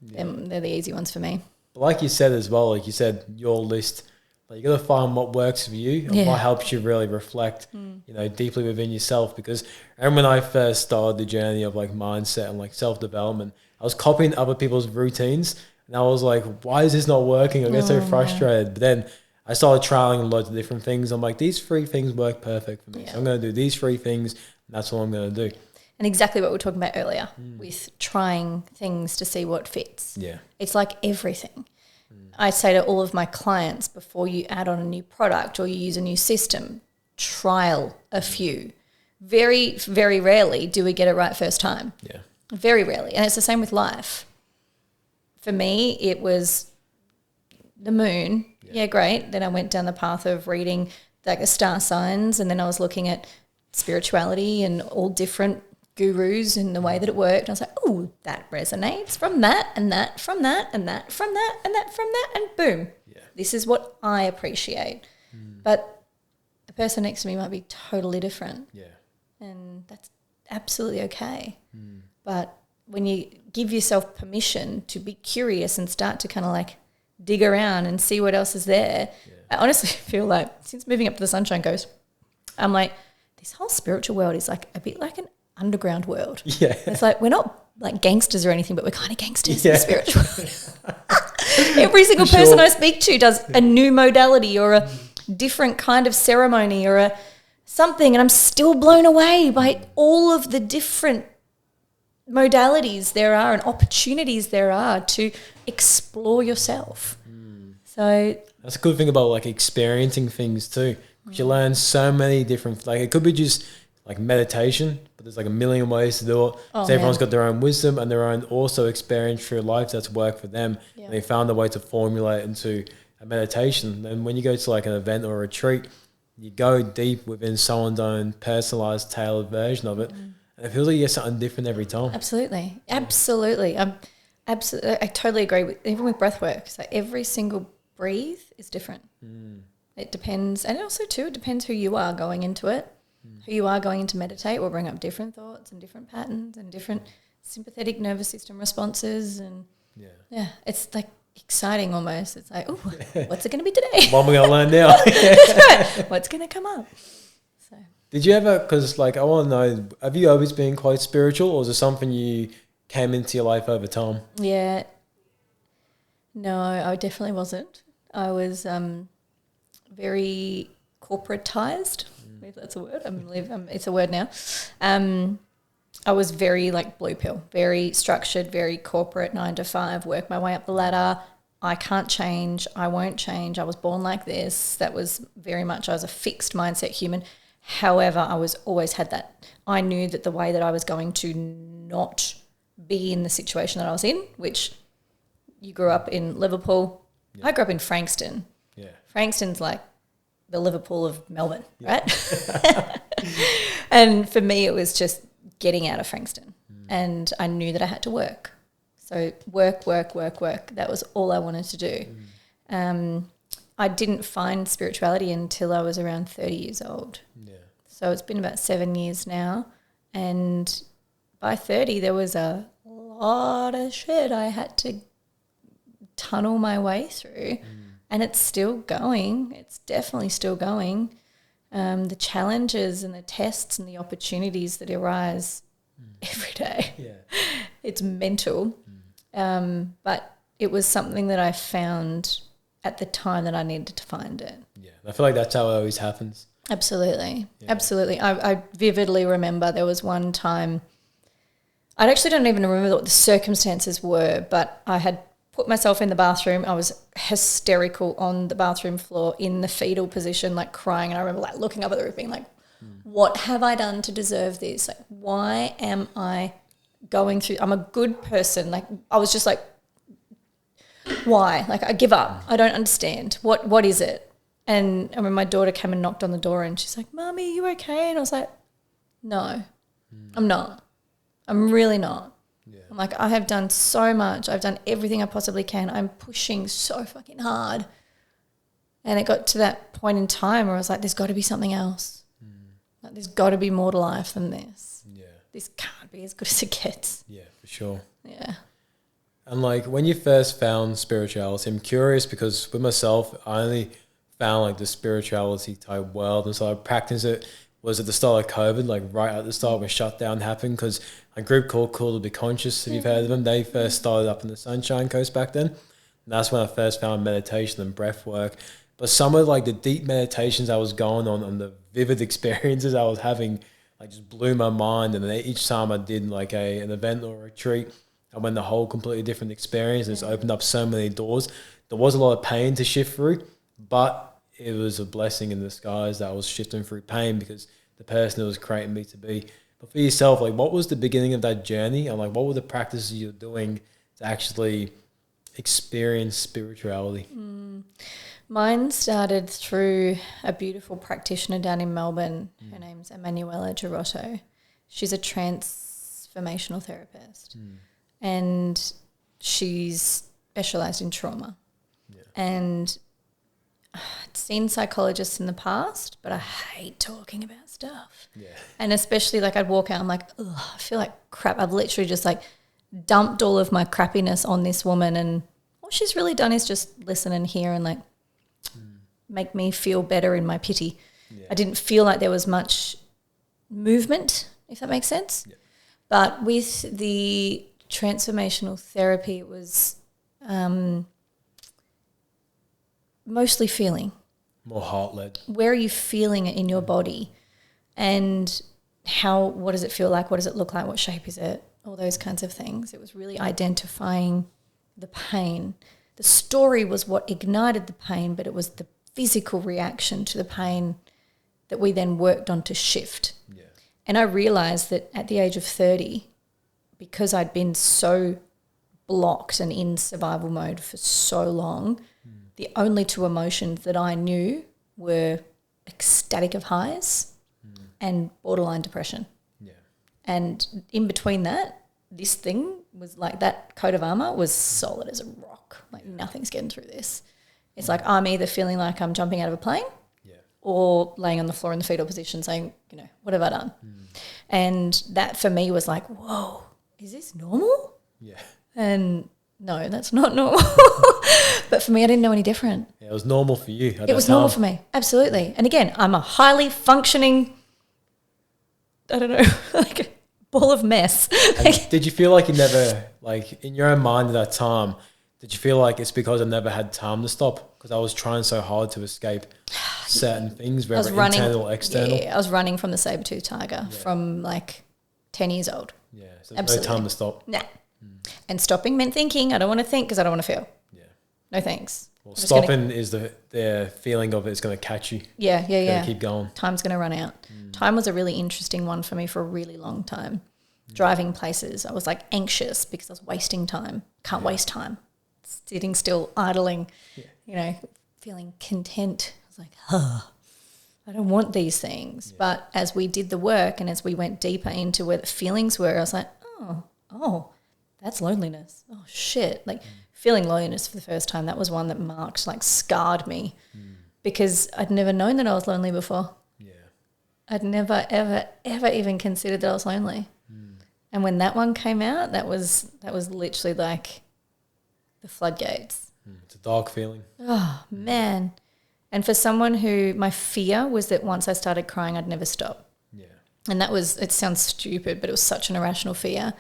they're the easy ones for me. But like you said as well, like you said, your list, like you got to find what works for you and what helps you really reflect, you know, deeply within yourself. Because when I first started the journey of like mindset and like self-development, I was copying other people's routines, and I was like, why is this not working? I get so frustrated. But then I started trialing loads of different things. I'm like, these 3 things work perfect for me. Yeah. So I'm going to do these 3 things, and that's what I'm going to do. And exactly what we were talking about earlier with trying things to see what fits. Yeah. It's like everything. I say to all of my clients, before you add on a new product or you use a new system, trial a few. Very, very rarely do we get it right first time. Yeah. Very rarely. And it's the same with life. For me, it was the moon. Yeah, great. Then I went down the path of reading like the star signs, and then I was looking at spirituality and all different gurus and the way that it worked. And I was like, oh, that resonates from that and that from that and that from that and that from that, and boom. Yeah. This is what I appreciate. But the person next to me might be totally different. Yeah. And that's absolutely okay. But when you give yourself permission to be curious and start to kind of like dig around and see what else is there, I honestly feel like since moving up to the Sunshine Coast, I'm like, this whole spiritual world is like a bit like an underground world. Yeah. It's like we're not like gangsters or anything, but we're kind of gangsters in the spiritual world. Every single person I speak to does a new modality or a different kind of ceremony or a something, and I'm still blown away by all of the different modalities there are and opportunities there are to explore yourself. So that's a good thing about like experiencing things too, because you learn so many different, like it could be just like meditation, but there's like a million ways to do it. So everyone's got their own wisdom and their own also experience through life that's worked for them. And they found a way to formulate into a meditation. And when you go to like an event or a retreat, you go deep within someone's own personalized, tailored version of it. And it feels like you get something different every time. Absolutely. Absolutely. I totally agree with, even with breath work. So every single breathe is different. It depends. And also too, it depends who you are going into it. Who you are going to meditate will bring up different thoughts and different patterns and different sympathetic nervous system responses. And yeah, it's like exciting almost. It's like, oh, what's it going to be today? What am I going to learn now? That's right. What's going to come up? So. Did you ever, because like I want to know, have you always been quite spiritual, or is it something you came into your life over time? Yeah. No, I definitely wasn't. I was very corporatized, if that's a word. It's a word now. I was very like blue pill, very structured, very corporate, 9 to 5, work my way up the ladder. I can't change. I won't change. I was born like this. That was very much, I was a fixed mindset human. However, I was always had that. I knew that the way that I was going to not be in the situation that I was in, which you grew up in Liverpool. I grew up in Frankston. Yeah. Frankston's like the Liverpool of Melbourne, right? And for me, it was just getting out of Frankston. And I knew that I had to work. So work. That was all I wanted to do. I didn't find spirituality until I was around 30 years old. Yeah. So it's been about 7 years now. And by 30, there was a lot of shit I had to tunnel my way through. And it's still going. It's definitely still going. The challenges and the tests and the opportunities that arise every day. Yeah. It's mental. But it was something that I found at the time that I needed to find it. Yeah, I feel like that's how it always happens. Absolutely. Yeah. Absolutely. I vividly remember there was one time, I actually don't even remember what the circumstances were, but I had put myself in the bathroom. I was hysterical on the bathroom floor in the fetal position, like crying. And I remember like looking up at the roof being like, what have I done to deserve this? Like, why am I going through? I'm a good person. Like, I was just like, why? Like, I give up. I don't understand. What is it? And I remember my daughter came and knocked on the door and she's like, Mommy, you okay? And I was like, no, I'm not. I'm really not. Yeah. I'm like, I have done so much. I've done everything I possibly can. I'm pushing so fucking hard. And it got to that point in time where I was like, there's got to be something else. Like, there's got to be more to life than this. Yeah. This can't be as good as it gets. Yeah, for sure. Yeah. And like when you first found spirituality, I'm curious because with myself, I only found like the spirituality type world and so I practiced it was at the start of COVID, like right at the start when shutdown happened, because a group called Cool to Be Conscious, if you've heard of them, they first started up in the Sunshine Coast back then. And that's when I first found meditation and breath work. But some of like the deep meditations I was going on and the vivid experiences I was having, like just blew my mind. And then each time I did like an event or a retreat, I went a whole completely different experience. And it's opened up so many doors. There was a lot of pain to shift through, but it was a blessing in disguise that I was shifting through pain because the person it was creating me to be. But for yourself, like what was the beginning of that journey and like what were the practices you're doing to actually experience spirituality? Mine started through a beautiful practitioner down in Melbourne. Her name's Emanuela Girotto. She's a transformational therapist, and she's specialised in trauma. Yeah. And I'd seen psychologists in the past, but I hate talking about stuff. Yeah. And especially like I'd walk out, I'm like, ugh, I feel like crap. I've literally just like dumped all of my crappiness on this woman, and all she's really done is just listen and hear and like make me feel better in my pity. Yeah. I didn't feel like there was much movement, if that makes sense. Yeah. But with the transformational therapy, it was mostly feeling. More heart-led. Where are you feeling it in your body? And what does it feel like? What does it look like? What shape is it? All those kinds of things. It was really identifying the pain. The story was what ignited the pain, but it was the physical reaction to the pain that we then worked on to shift. Yeah. And I realised that at the age of 30, because I'd been so blocked and in survival mode for so long, the only two emotions that I knew were ecstatic of highs and borderline depression. Yeah. And in between that, this thing was like that coat of armour was solid as a rock. Like nothing's getting through this. It's like I'm either feeling like I'm jumping out of a plane or laying on the floor in the fetal position saying, you know, what have I done? And that for me was like, whoa, is this normal? Yeah. And no, that's not normal. But for me, I didn't know any different. Yeah, it was normal for you. It was normal for me, absolutely. And again, I'm a highly functioning, I don't know, like a ball of mess. Did you feel like you never, like in your own mind at that time, did you feel like it's because I never had time to stop? Because I was trying so hard to escape certain things, whether internal or external. Yeah, I was running from the saber-tooth tiger from like 10 years old. Yeah, so there's no time to stop. Nah. And stopping meant thinking. I don't want to think because I don't want to feel. Yeah. No thanks. Well, stopping is the feeling of it's going to catch you. Yeah. Keep going. Time's going to run out. Time was a really interesting one for me for a really long time. Driving places, I was like anxious because I was wasting time. Can't waste time. Sitting still, idling, you know, feeling content. I was like, I don't want these things. Yeah. But as we did the work and as we went deeper into where the feelings were, I was like, oh, that's loneliness. Oh, shit. Like feeling loneliness for the first time, that was one that marked, like scarred me because I'd never known that I was lonely before. Yeah. I'd never, ever, ever even considered that I was lonely. And when that one came out, that was literally like the floodgates. It's a dark feeling. Oh, man. And for someone who my fear was that once I started crying, I'd never stop. Yeah. And that was, it sounds stupid, but it was such an irrational fear.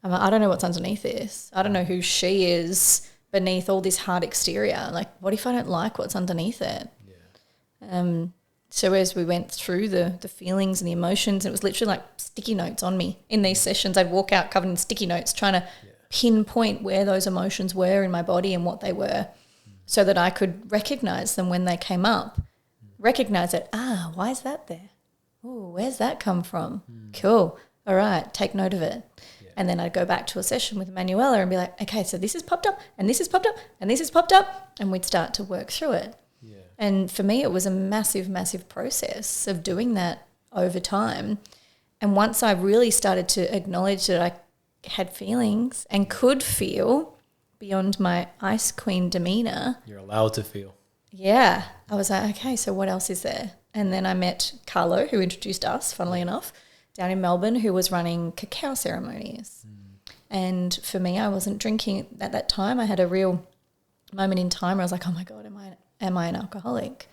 I'm like, I don't know what's underneath this. I don't know who she is beneath all this hard exterior. Like, what if I don't like what's underneath it? Yeah. So as we went through the feelings and the emotions, it was literally like sticky notes on me. In these sessions, I'd walk out covered in sticky notes trying to pinpoint where those emotions were in my body and what they were so that I could recognize them when they came up. Recognize it. Why is that there? Oh, where's that come from? Cool. All right, take note of it. Yeah. And then I'd go back to a session with Manuela and be like, okay, so this has popped up and this has popped up and this has popped up, and we'd start to work through it. Yeah. And for me, it was a massive, massive process of doing that over time. And once I really started to acknowledge that I had feelings and could feel beyond my ice queen demeanor. You're allowed to feel. Yeah. I was like, okay, so what else is there? And then I met Carlo, who introduced us, funnily enough, down in Melbourne, who was running cacao ceremonies. And for me, I wasn't drinking at that time. I had a real moment in time where I was like, oh my God, am I an alcoholic?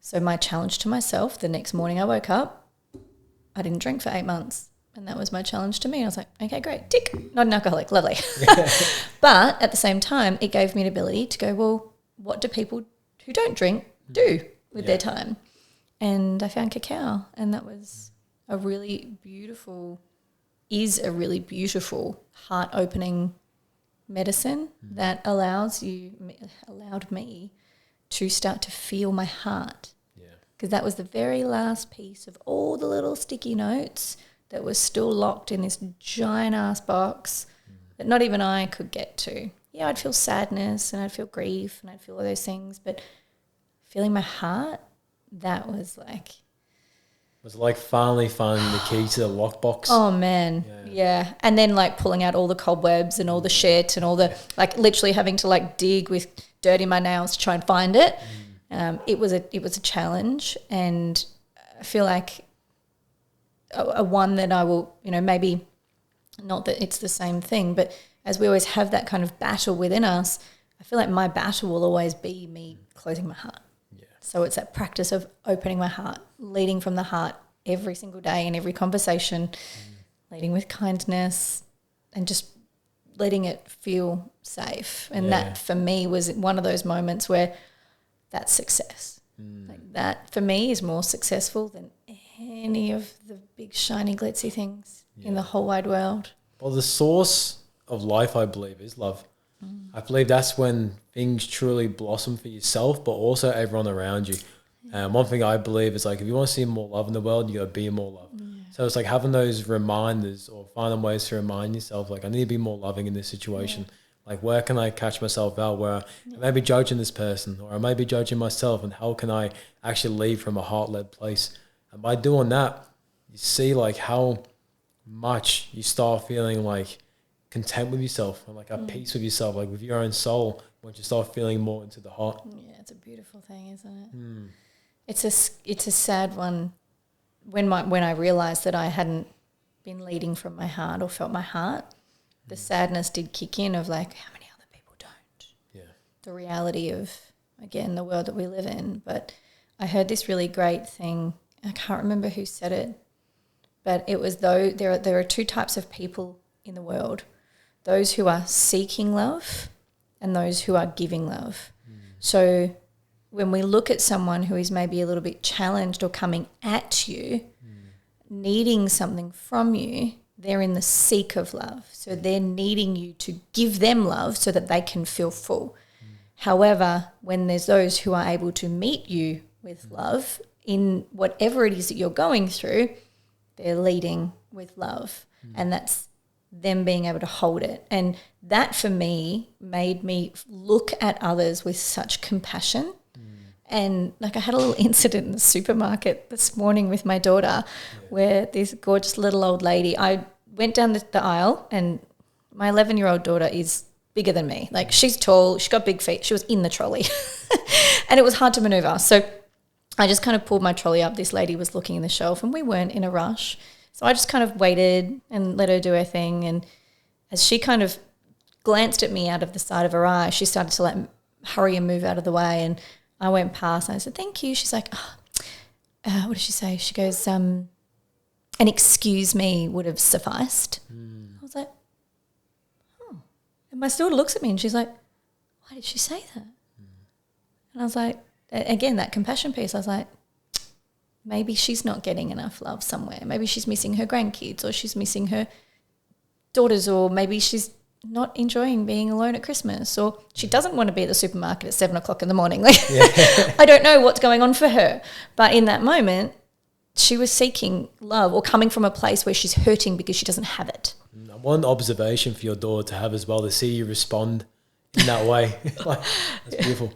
So my challenge to myself, the next morning I woke up, I didn't drink for 8 months. And that was my challenge to me. I was like, okay, great, tick, not an alcoholic, lovely. But at the same time, it gave me an ability to go, well, what do people who don't drink do with their time? And I found cacao, and that was a really beautiful, heart-opening medicine that allowed me to start to feel my heart. Because that was the very last piece of all the little sticky notes that was still locked in this giant-ass box that not even I could get to. yeah, I'd feel sadness and I'd feel grief and I'd feel all those things. But feeling my heart, that was like... Was it like finally finding the key to the lockbox? Oh, man. Yeah. And then like pulling out all the cobwebs and all the shit and all the, like literally having to like dig with dirt in my nails to try and find it. It was a challenge, and I feel like a one that I will, you know, maybe not that it's the same thing, but as we always have that kind of battle within us, I feel like my battle will always be me closing my heart. So it's that practice of opening my heart, leading from the heart every single day in every conversation, leading with kindness and just letting it feel safe. And that for me was one of those moments where that's success. Like that for me is more successful than any of the big shiny glitzy things in the whole wide world. Well, the source of life, I believe, is love. I believe that's when things truly blossom for yourself, but also everyone around you. One thing I believe is like, if you want to see more love in the world, you got to be more love. So it's like having those reminders or finding ways to remind yourself, like, I need to be more loving in this situation. Like, where can I catch myself out where I may be judging this person, or I may be judging myself, and how can I actually lead from a heart-led place? And by doing that, you see like how much you start feeling like content with yourself and like at peace with yourself, like with your own soul, once you start feeling more into the heart. Yeah, it's a beautiful thing, isn't it? It's a sad one when I realised that I hadn't been leading from my heart or felt my heart. The sadness did kick in of like, how many other people don't? Yeah. The reality of, again, the world that we live in. But I heard this really great thing. I can't remember who said it, but it was though there are two types of people in the world: those who are seeking love and those who are giving love. So when we look at someone who is maybe a little bit challenged or coming at you, needing something from you, they're in the seek of love. So they're needing you to give them love so that they can feel full. However, when there's those who are able to meet you with love in whatever it is that you're going through, they're leading with love. And that's them being able to hold it. And that for me made me look at others with such compassion. And like I had a little incident in the supermarket this morning with my daughter where this gorgeous little old lady, I went down the aisle, and my 11-year-old daughter is bigger than me. Like, she's tall, she's got big feet, she was in the trolley and it was hard to maneuver. So I just kind of pulled my trolley up. This lady was looking in the shelf and we weren't in a rush. So I just kind of waited and let her do her thing. And as she kind of glanced at me out of the side of her eye, she started to like hurry and move out of the way. And I went past and I said, thank you. She's like, what did she say? She goes, an excuse me would have sufficed. I was like, oh. And my daughter looks at me and she's like, why did she say that? And I was like, again, that compassion piece, I was like, maybe she's not getting enough love somewhere. Maybe she's missing her grandkids, or she's missing her daughters, or maybe she's not enjoying being alone at Christmas, or she doesn't want to be at the supermarket at 7 o'clock in the morning. Like, I don't know what's going on for her. But in that moment, she was seeking love or coming from a place where she's hurting because she doesn't have it. One observation for your daughter to have as well, to see you respond in that way. Like, that's beautiful.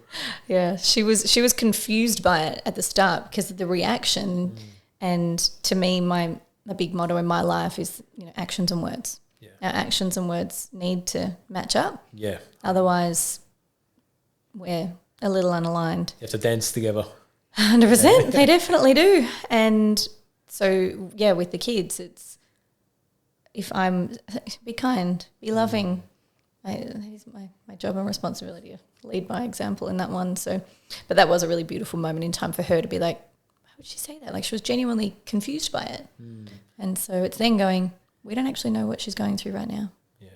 Yeah, she was confused by it at the start because of the reaction. And to me, my big motto in my life is, you know, actions and words. Our actions and words need to match up. Yeah. Otherwise, we're a little unaligned. You have to dance together. 100%. They definitely do. And so, yeah, with the kids, it's be kind, be loving. It's my job and responsibility to lead by example in that one. So, but that was a really beautiful moment in time for her to be like, why would she say that? Like, she was genuinely confused by it. And so it's then going, we don't actually know what she's going through right now. Yeah.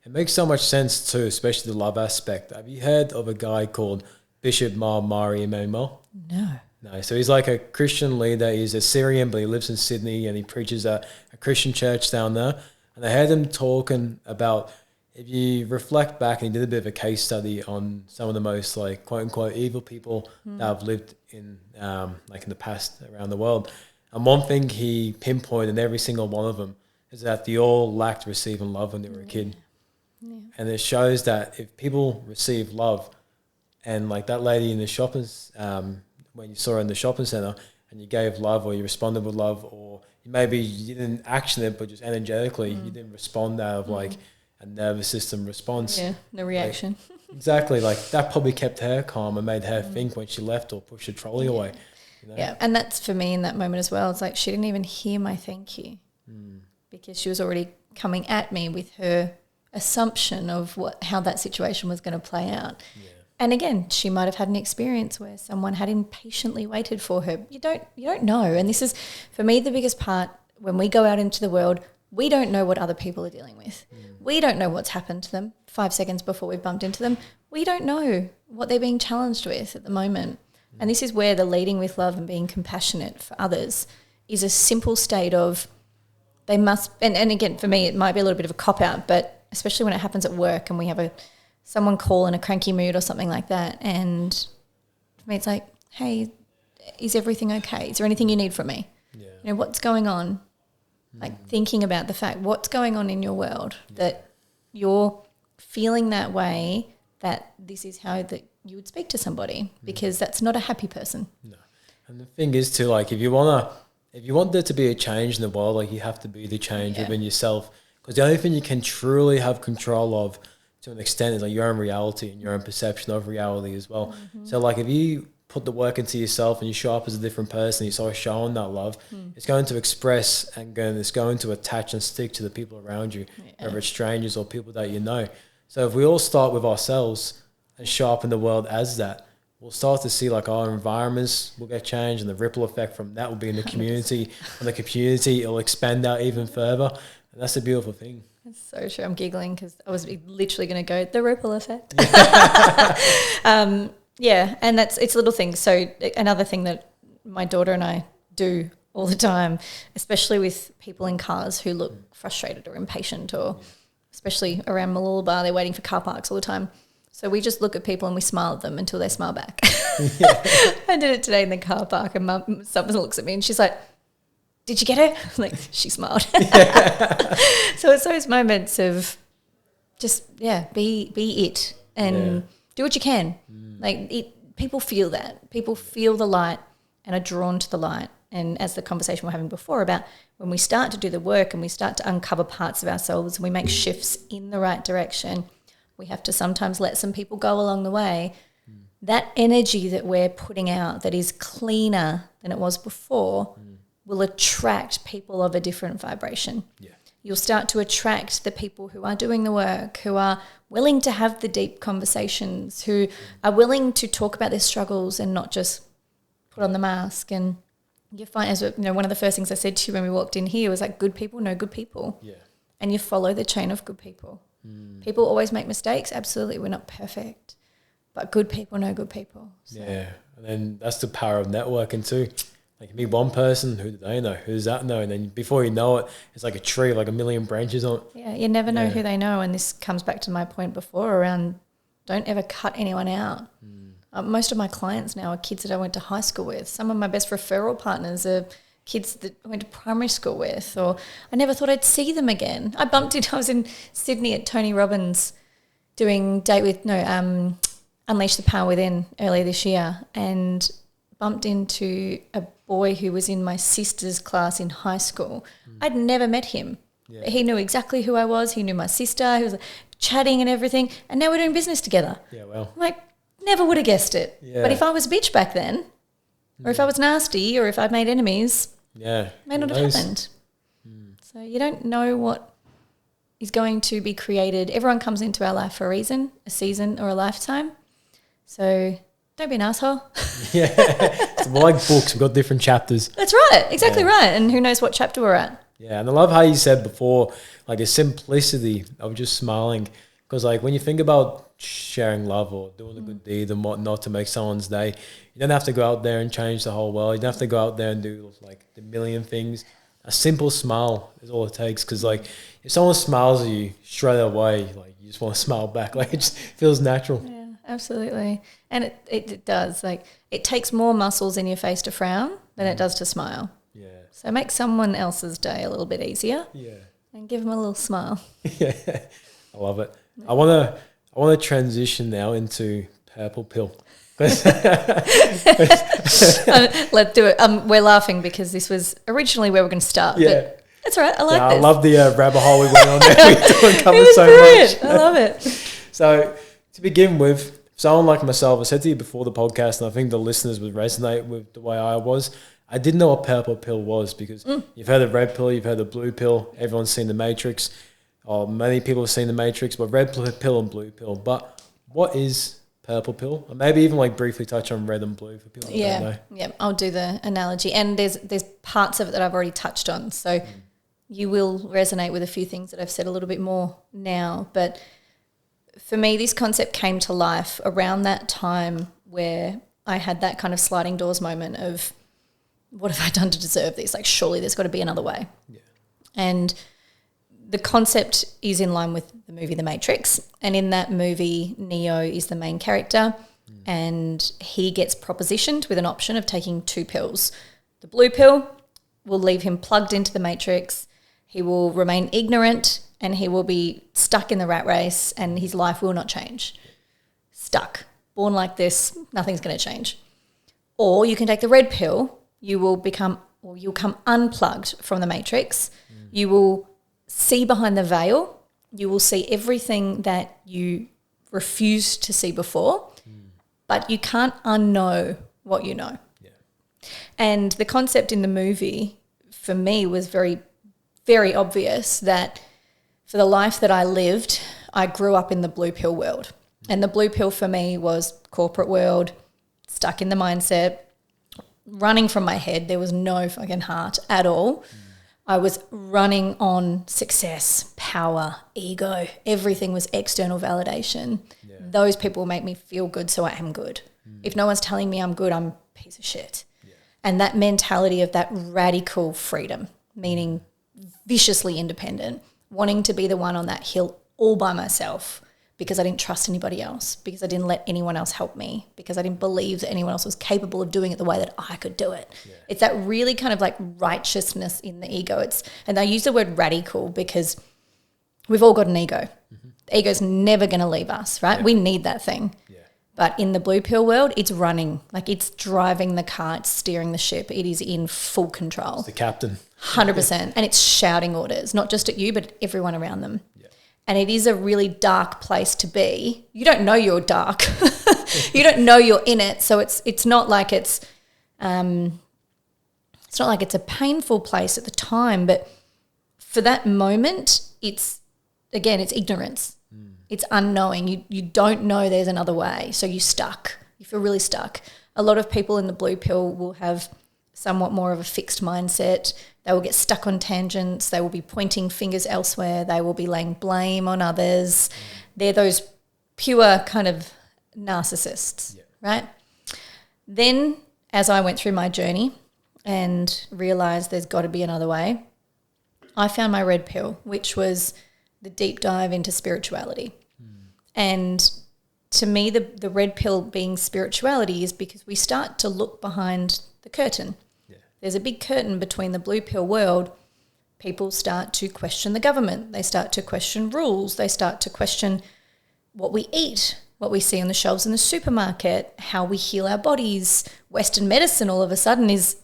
It makes so much sense too, especially the love aspect. Have you heard of a guy called Bishop Mari Emmanuel? No. So he's like a Christian leader. He's a Syrian, but he lives in Sydney and he preaches at a Christian church down there. And I heard him talking about, if you reflect back, and he did a bit of a case study on some of the most like quote unquote evil people that have lived in like in the past around the world. And one thing he pinpointed in every single one of them is that they all lacked receiving love when they were a kid. And it shows that if people receive love, and like that lady in the shoppers, when you saw her in the shopping center and you gave love or you responded with love, or maybe you didn't action it, but just energetically, you didn't respond out of like a nervous system response. Yeah, no reaction. Like, exactly. Like that probably kept her calm and made her think when she left or pushed the trolley away. You know? Yeah, and that's for me in that moment as well. It's like she didn't even hear my thank you because she was already coming at me with her assumption of how that situation was going to play out. Yeah. And again, she might have had an experience where someone had impatiently waited for her. You don't know. And this is, for me, the biggest part. When we go out into the world, we don't know what other people are dealing with. We don't know what's happened to them 5 seconds before we've bumped into them. We don't know what they're being challenged with at the moment. And this is where the leading with love and being compassionate for others is a simple state of they must, and again, for me, it might be a little bit of a cop-out, but especially when it happens at work and we have someone call in a cranky mood or something like that, and for me it's like, hey, is everything okay? Is there anything you need from me? Yeah. You know, what's going on? Like thinking about the fact, what's going on in your world that you're feeling that way, that this is how that you would speak to somebody, because that's not a happy person. No. And the thing is too, like if you want there to be a change in the world, like you have to be the change within yourself, because the only thing you can truly have control of to an extent is like your own reality and your own perception of reality as well. So like if you put the work into yourself and you show up as a different person, you start showing that love, it's going to express and it's going to attach and stick to the people around you, whether it's strangers or people that you know. So if we all start with ourselves and show up in the world as that, we'll start to see like our environments will get changed, and the ripple effect from that will be in the community. And the community, it'll expand out even further. And that's a beautiful thing. That's so true. I'm giggling because I was literally going to go, the ripple effect. Yeah, and it's little things. So another thing that my daughter and I do all the time, especially with people in cars who look frustrated or impatient, or especially around Mooloolaba, they're waiting for car parks all the time. So we just look at people and we smile at them until they smile back. I did it today in the car park, and someone looks at me and she's like, did you get it? Like, she smiled. So it's those moments of just, be it and do what you can. Like people feel that. People feel the light and are drawn to the light. And as the conversation we're having before about when we start to do the work and we start to uncover parts of ourselves and we make shifts in the right direction, we have to sometimes let some people go along the way. That energy that we're putting out that is cleaner than it was before will attract people of a different vibration. Yeah. You'll start to attract the people who are doing the work, who are willing to have the deep conversations, who are willing to talk about their struggles and not just put on the mask. And you find, as you know, one of the first things I said to you when we walked in here was like, good people know good people. Yeah. And you follow the chain of good people. People always make mistakes. Absolutely. We're not perfect. But good people know good people. So. Yeah. And then that's the power of networking too. Like you meet one person, who do they know? Who does that know? And then before you know it, it's like a tree with like 1 million branches on it. Yeah, you never know who they know. And this comes back to my point before around don't ever cut anyone out. Most of my clients now are kids that I went to high school with. Some of my best referral partners are kids that I went to primary school with, or I never thought I'd see them again. I was in Sydney at Tony Robbins doing Unleash the Power Within earlier this year, and bumped into a boy who was in my sister's class in high school. I'd never met him. Yeah. He knew exactly who I was. He knew my sister. He was chatting and everything, and now we're doing business together. Yeah, well. Like, never would have guessed it. Yeah. But if I was a bitch back then, or if I was nasty, or if I'd made enemies, it may not have happened. So you don't know what is going to be created. Everyone comes into our life for a reason, a season or a lifetime. So don't be an asshole. It's like books. We've got different chapters. That's right. Exactly right. And who knows what chapter we're at. Yeah, and I love how you said before, like the simplicity of just smiling. Because like when you think about sharing love or doing a good deed and whatnot to make someone's day, you don't have to go out there and change the whole world. You don't have to go out there and do like the million things. A simple smile is all it takes. Because like if someone smiles at you straight away, like you just want to smile back. Like it just feels natural. Yeah, absolutely. And it does. Like it takes more muscles in your face to frown than it does to smile. Yeah. So make someone else's day a little bit easier. Yeah. And give them a little smile. Yeah. I love it. I want to transition now into purple pill. Let's do it. We're laughing because this was originally where we're going to start. Yeah. But that's all right. I like Yeah, this. I love the rabbit hole we went on there. We covered It was so brilliant. much. I love it. So to begin with, someone like myself, I said to you before the podcast, and I think the listeners would resonate with the way I was. I didn't know what purple pill was because you've heard of red pill, you've heard of blue pill. Everyone's seen the Matrix, or many people have seen the Matrix, but red pill and blue pill. But what is purple pill? Or maybe even like briefly touch on red and blue for people that don't know. Yeah, I'll do the analogy. And there's parts of it that I've already touched on. So you will resonate with a few things that I've said a little bit more now. But for me, this concept came to life around that time where I had that kind of sliding doors moment of, what have I done to deserve this? Like, surely there's got to be another way. Yeah. And the concept is in line with the movie The Matrix. And in that movie, Neo is the main character and he gets propositioned with an option of taking 2 pills. The blue pill will leave him plugged into the Matrix. He will remain ignorant and he will be stuck in the rat race and his life will not change. Stuck. Born like this, nothing's going to change. Or you can take the red pill. You'll come unplugged from the Matrix. You will see behind the veil. You will see everything that you refused to see before, but you can't unknow what you know. Yeah. And the concept in the movie for me was very, very obvious that for the life that I lived, I grew up in the blue pill world. And the blue pill for me was corporate world, stuck in the mindset, running from my head. There was no fucking heart at all. I was running on success, power, ego. Everything was external validation. Yeah. Those people make me feel good, so I am good. If no one's telling me I'm good, I'm a piece of shit. Yeah. And that mentality of that radical freedom, meaning viciously independent, wanting to be the one on that hill all by myself, because I didn't trust anybody else, because I didn't let anyone else help me, because I didn't believe that anyone else was capable of doing it the way that I could do it. Yeah. It's that really kind of like righteousness in the ego. And I use the word radical because we've all got an ego. The ego's never going to leave us, right? Yeah. We need that thing. Yeah. But in the blue pill world, it's running, like it's driving the car, it's steering the ship. It is in full control. It's the captain. 100%. And it's shouting orders, not just at you, but at everyone around them. And it is a really dark place to be. You don't know you're dark. You don't know you're in it. So it's not like it's not like it's a painful place at the time, but for that moment, it's ignorance. It's unknowing. You don't know there's another way. So you're stuck. You feel really stuck. A lot of people in the blue pill will have somewhat more of a fixed mindset. They will get stuck on tangents. They will be pointing fingers elsewhere. They will be laying blame on others. They're those pure kind of narcissists, right? Then as I went through my journey and realised there's got to be another way, I found my red pill, which was the deep dive into spirituality. And to me, the red pill being spirituality is because we start to look behind the curtain. There's a big curtain between the blue pill world. People start to question the government. They start to question rules. They start to question what we eat, what we see on the shelves in the supermarket, how we heal our bodies. Western medicine all of a sudden is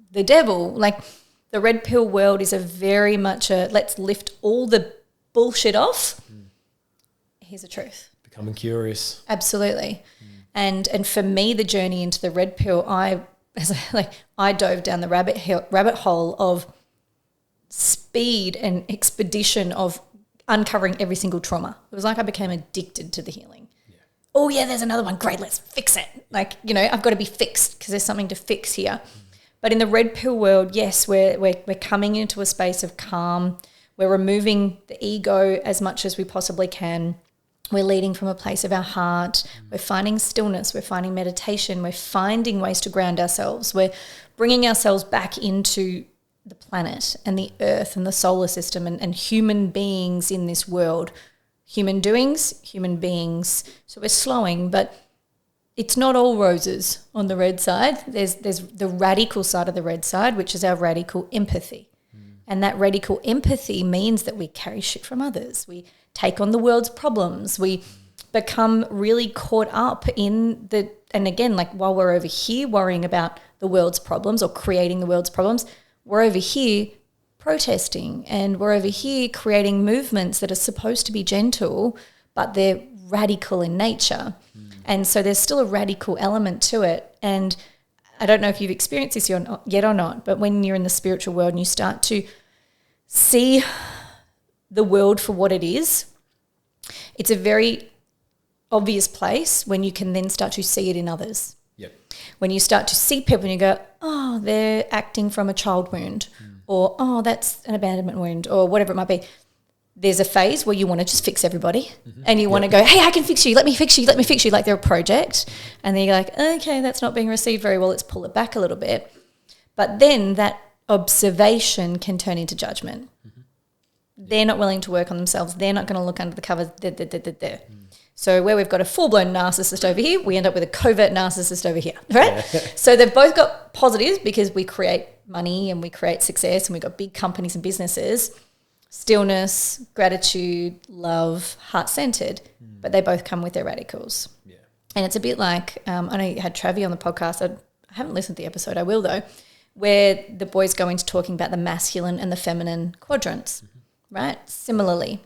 the devil. Like the red pill world is a very much a let's lift all the bullshit off. Here's the truth. Becoming curious. Absolutely. And for me, the journey into the red pill, I dove down the rabbit hole of speed and expedition of uncovering every single trauma. It was like I became addicted to the healing. Yeah. Oh yeah, there's another one. Great, let's fix it. Like, I've got to be fixed because there's something to fix here. But in the red pill world, yes, we're coming into a space of calm. We're removing the ego as much as we possibly can. We're leading from a place of our heart. We're finding stillness. We're finding meditation. We're finding ways to ground ourselves. We're bringing ourselves back into the planet and the earth and the solar system and human beings in this world. Human doings, human beings. So we're slowing, but it's not all roses on the red side. There's the radical side of the red side, which is our radical empathy. And that radical empathy means that we carry shit from others. We take on the world's problems. We become really caught up in and again, like while we're over here worrying about the world's problems or creating the world's problems, we're over here protesting, and we're over here creating movements that are supposed to be gentle, but they're radical in nature. And so there's still a radical element to it. And I don't know if you've experienced this yet or not, but when you're in the spiritual world and you start to see the world for what it is, it's a very obvious place when you can then start to see it in others. Yep. When you start to see people and you go, oh, they're acting from a child wound, or, oh, that's an abandonment wound, or whatever it might be. There's a phase where you want to just fix everybody and you want to go, hey, I can fix you. Let me fix you. Let me fix you, like they're a project. And then you're like, okay, that's not being received very well. Let's pull it back a little bit. But then that observation can turn into judgment. They're not willing to work on themselves. They're not going to look under the covers. So where we've got a full-blown narcissist over here, we end up with a covert narcissist over here, right? So they've both got positives because we create money and we create success and we've got big companies and businesses. Stillness, gratitude, love, heart-centered, but they both come with their radicals. Yeah. And it's a bit like, I know you had Travi on the podcast. I haven't listened to the episode. I will, though, where the boys go into talking about the masculine and the feminine quadrants, right? Similarly,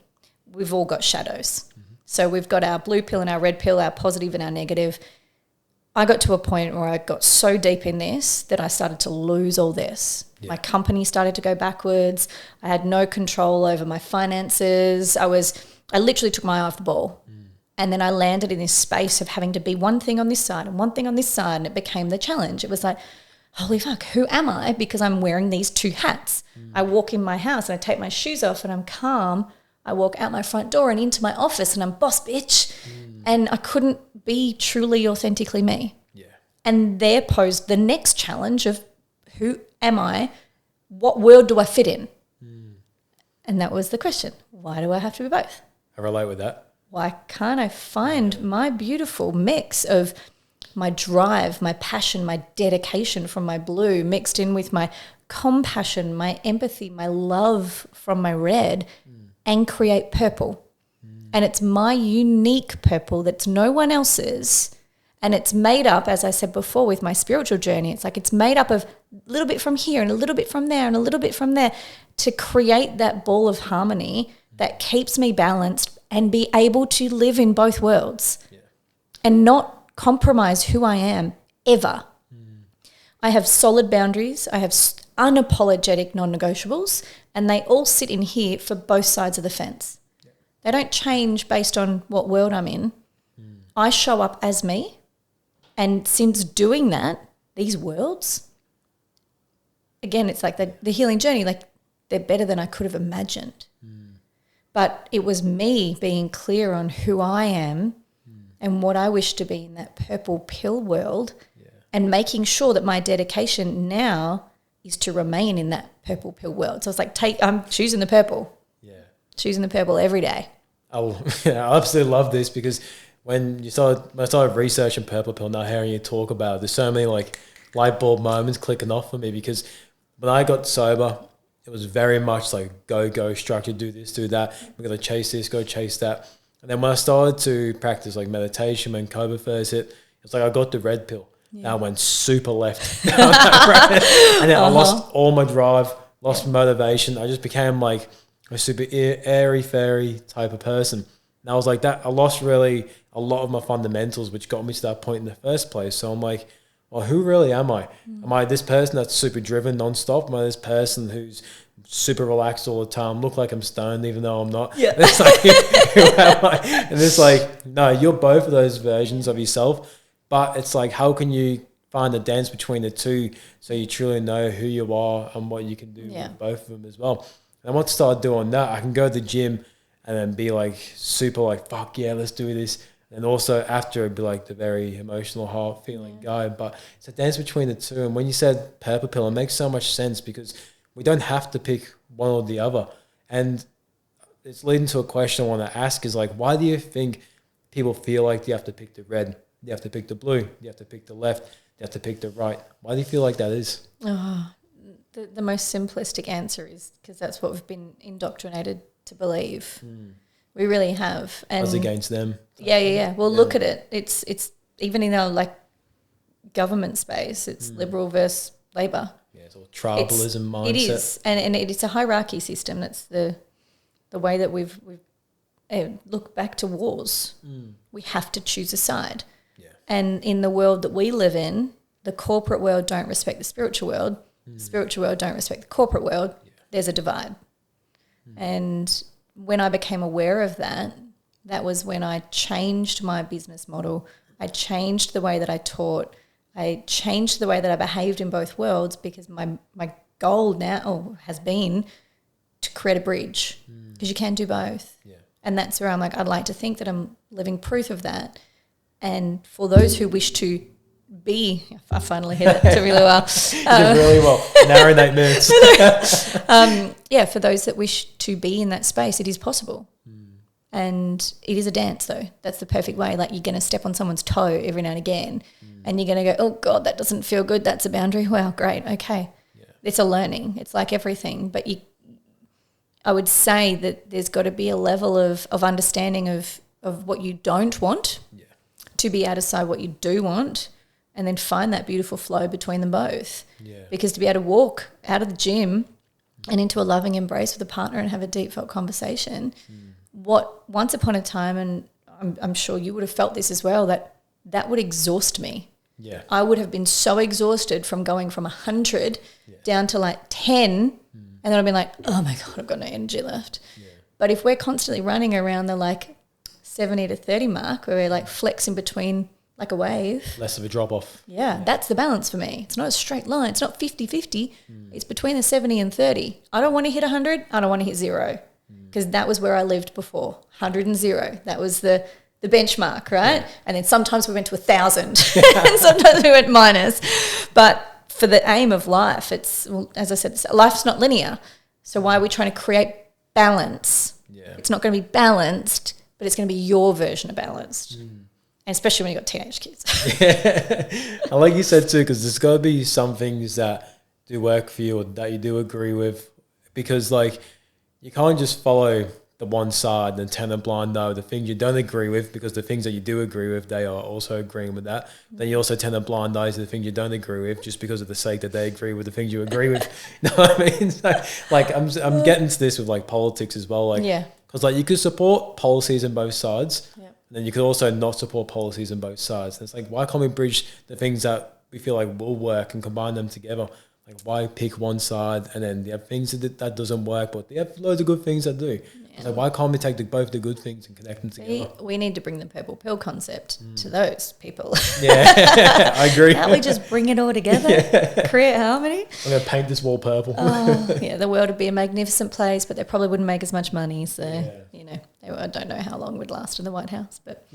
we've all got shadows. So we've got our blue pill and our red pill, our positive and our negative. I got to a point where I got so deep in this that I started to lose all this. Yeah. My company started to go backwards. I had no control over my finances. I literally took my eye off the ball. And then I landed in this space of having to be one thing on this side and one thing on this side, and it became the challenge. It was like, holy fuck, who am I? Because I'm wearing these two hats. I walk in my house and I take my shoes off and I'm calm. I walk out my front door and into my office and I'm boss bitch. And I couldn't be truly authentically me. Yeah. And there posed the next challenge of who am I? What world do I fit in? And that was the question. Why do I have to be both? I relate with that. Why can't I find my beautiful mix of my drive, my passion, my dedication from my blue mixed in with my compassion, my empathy, my love from my red and create purple? And it's my unique purple that's no one else's. And it's made up, as I said before, with my spiritual journey, it's like it's made up of a little bit from here and a little bit from there and a little bit from there to create that ball of harmony that keeps me balanced and be able to live in both worlds and not compromise who I am ever. I have solid boundaries. I have unapologetic non-negotiables, and they all sit in here for both sides of the fence. They don't change based on what world I'm in. I show up as me, and since doing that, these worlds, again, it's like the healing journey, like they're better than I could have imagined. But it was me being clear on who I am and what I wish to be in that purple pill world and making sure that my dedication now is to remain in that purple pill world. So it's like, I'm choosing the purple. Yeah. Choosing the purple every day. I absolutely love this because when I started researching purple pill, now hearing you talk about it, there's so many like light bulb moments clicking off for me because when I got sober, it was very much like go, structure, do this, do that. We're going to chase this, go chase that. And then when I started to practice like meditation, when COVID first hit, it's like I got the red pill. Yeah. I went super left. And then I lost all my drive, lost motivation. I just became like a super airy-fairy type of person. And I was like that. I lost really a lot of my fundamentals, which got me to that point in the first place. So I'm like, well, who really am I? Am I this person that's super driven nonstop? Am I this person who's super relaxed all the time, look like I'm stoned even though I'm not? Yeah. It's like, who am I? And it's like, no, you're both of those versions of yourself. But it's like, how can you find the dance between the two so you truly know who you are and what you can do with both of them as well? And once I start doing that, I can go to the gym and then be like super like, fuck yeah, let's do this. And also after it'd be like the very emotional heart feeling guy. But it's a dance between the two. And when you said purple pill, it makes so much sense because we don't have to pick one or the other. And it's leading to a question I want to ask is like, why do you think people feel like you have to pick the red? You have to pick the blue. You have to pick the left. You have to pick the right. Why do you feel like that is? the most simplistic answer is because that's what we've been indoctrinated to believe. We really have. And As against them. Yeah. Well, look at it. It's even in our like government space, it's Liberal versus Labor. Yeah, it's all tribalism mindset. It is, and it's a hierarchy system. That's the way that we've look back to wars. We have to choose a side. Yeah. And in the world that we live in, the corporate world don't respect the spiritual world. The spiritual world don't respect the corporate world. Yeah. There's a divide. And when I became aware of that, that was when I changed my business model. I changed the way that I taught. I changed the way that I behaved in both worlds because my goal now has been to create a bridge because you can do both. Yeah. And that's where I'm like, I'd like to think that I'm living proof of that. And for those who wish to be, I finally hit it really well. You did really well. Narrowing 8 minutes. For those that wish to be in that space, it is possible. And it is a dance though. That's the perfect way. Like you're going to step on someone's toe every now and again and you're going to go, oh God, that doesn't feel good. That's a boundary. Well, great. Okay. Yeah. It's a learning. It's like everything. But I would say that there's got to be a level of understanding of what you don't want to be able to decide what you do want and then find that beautiful flow between them both. Yeah. Because to be able to walk out of the gym and into a loving embrace with a partner and have a deep felt conversation, what once upon a time, and I'm sure you would have felt this as well, that would exhaust me. Yeah. I would have been so exhausted from going from 100 down to like 10 and then I'd be like, oh my God, I've got no energy left. Yeah. But if we're constantly running around the like 70 to 30 mark where we're like flexing between like a wave. Less of a drop off. Yeah, that's the balance for me. It's not a straight line. It's not 50-50. It's between the 70 and 30. I don't want to hit 100. I don't want to hit 0 because that was where I lived before, 100 and 0. That was the benchmark, right? Yeah. And then sometimes we went to 1,000 and sometimes we went minus. But for the aim of life, it's, well, as I said, life's not linear. So why are we trying to create balance? Yeah. It's not going to be balanced, but it's going to be your version of balanced. And especially when you've got teenage kids. And like you said too, because there's got to be some things that do work for you or that you do agree with, because like you can't just follow the one side and turn a blind eye the things you don't agree with, because the things that you do agree with, they are also agreeing with that. Then you also turn a blind eye to the things you don't agree with just because of the sake that they agree with the things you agree with. You know what I mean? So, like I'm getting to this with like politics as well. Like, because like you could support policies on both sides. Yeah. And then you could also not support policies on both sides. And it's like, why can't we bridge the things that we feel like will work and combine them together? Like, why pick one side and then you have things that doesn't work, but they have loads of good things that do. Yeah. So why can't we take both the good things and connect them together? We need to bring the purple pill concept to those people. Yeah, I agree. Can't we just bring it all together, create harmony? I'm going to paint this wall purple. The world would be a magnificent place, but they probably wouldn't make as much money. So, I don't know how long we'd last in the White House, but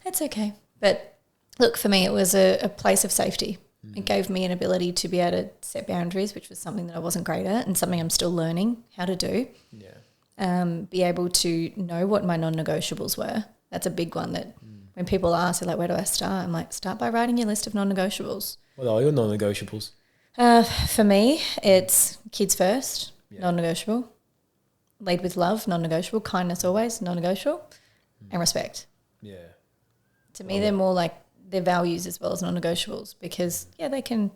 that's okay. But look, for me, it was a place of safety. It gave me an ability to be able to set boundaries, which was something that I wasn't great at and something I'm still learning how to do. Yeah. Be able to know what my non-negotiables were. That's a big one that when people ask, they're like, where do I start? I'm like, start by writing your list of non-negotiables. What are your non-negotiables? For me, it's kids first, non-negotiable. Lead with love, non-negotiable. Kindness always, non-negotiable. And respect. Yeah. To me, they're more like their values as well as non-negotiables, because they can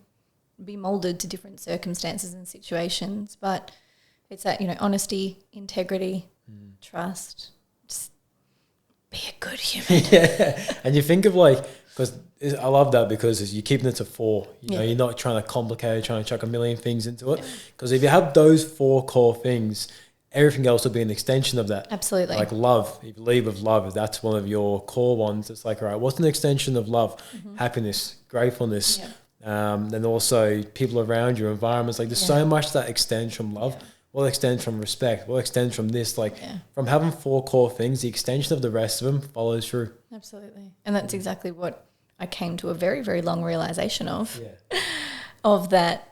be molded to different circumstances and situations, but it's that honesty, integrity, trust, just be a good human. And you think of like, because I love that, because you're keeping it to 4, you're not trying to complicate it, trying to chuck a million things into it, because if you have those 4 core things, everything else will be an extension of that. Absolutely. Like love, if you lead with love, if that's one of your core ones, it's like, all right, what's an extension of love? Happiness, gratefulness, then also people around you, environments. Like there's so much that extends from love. What extends from respect? What extends from this? Like from having 4 core things, the extension of the rest of them follows through. Absolutely. And that's exactly what I came to a very, very long realization of, of that.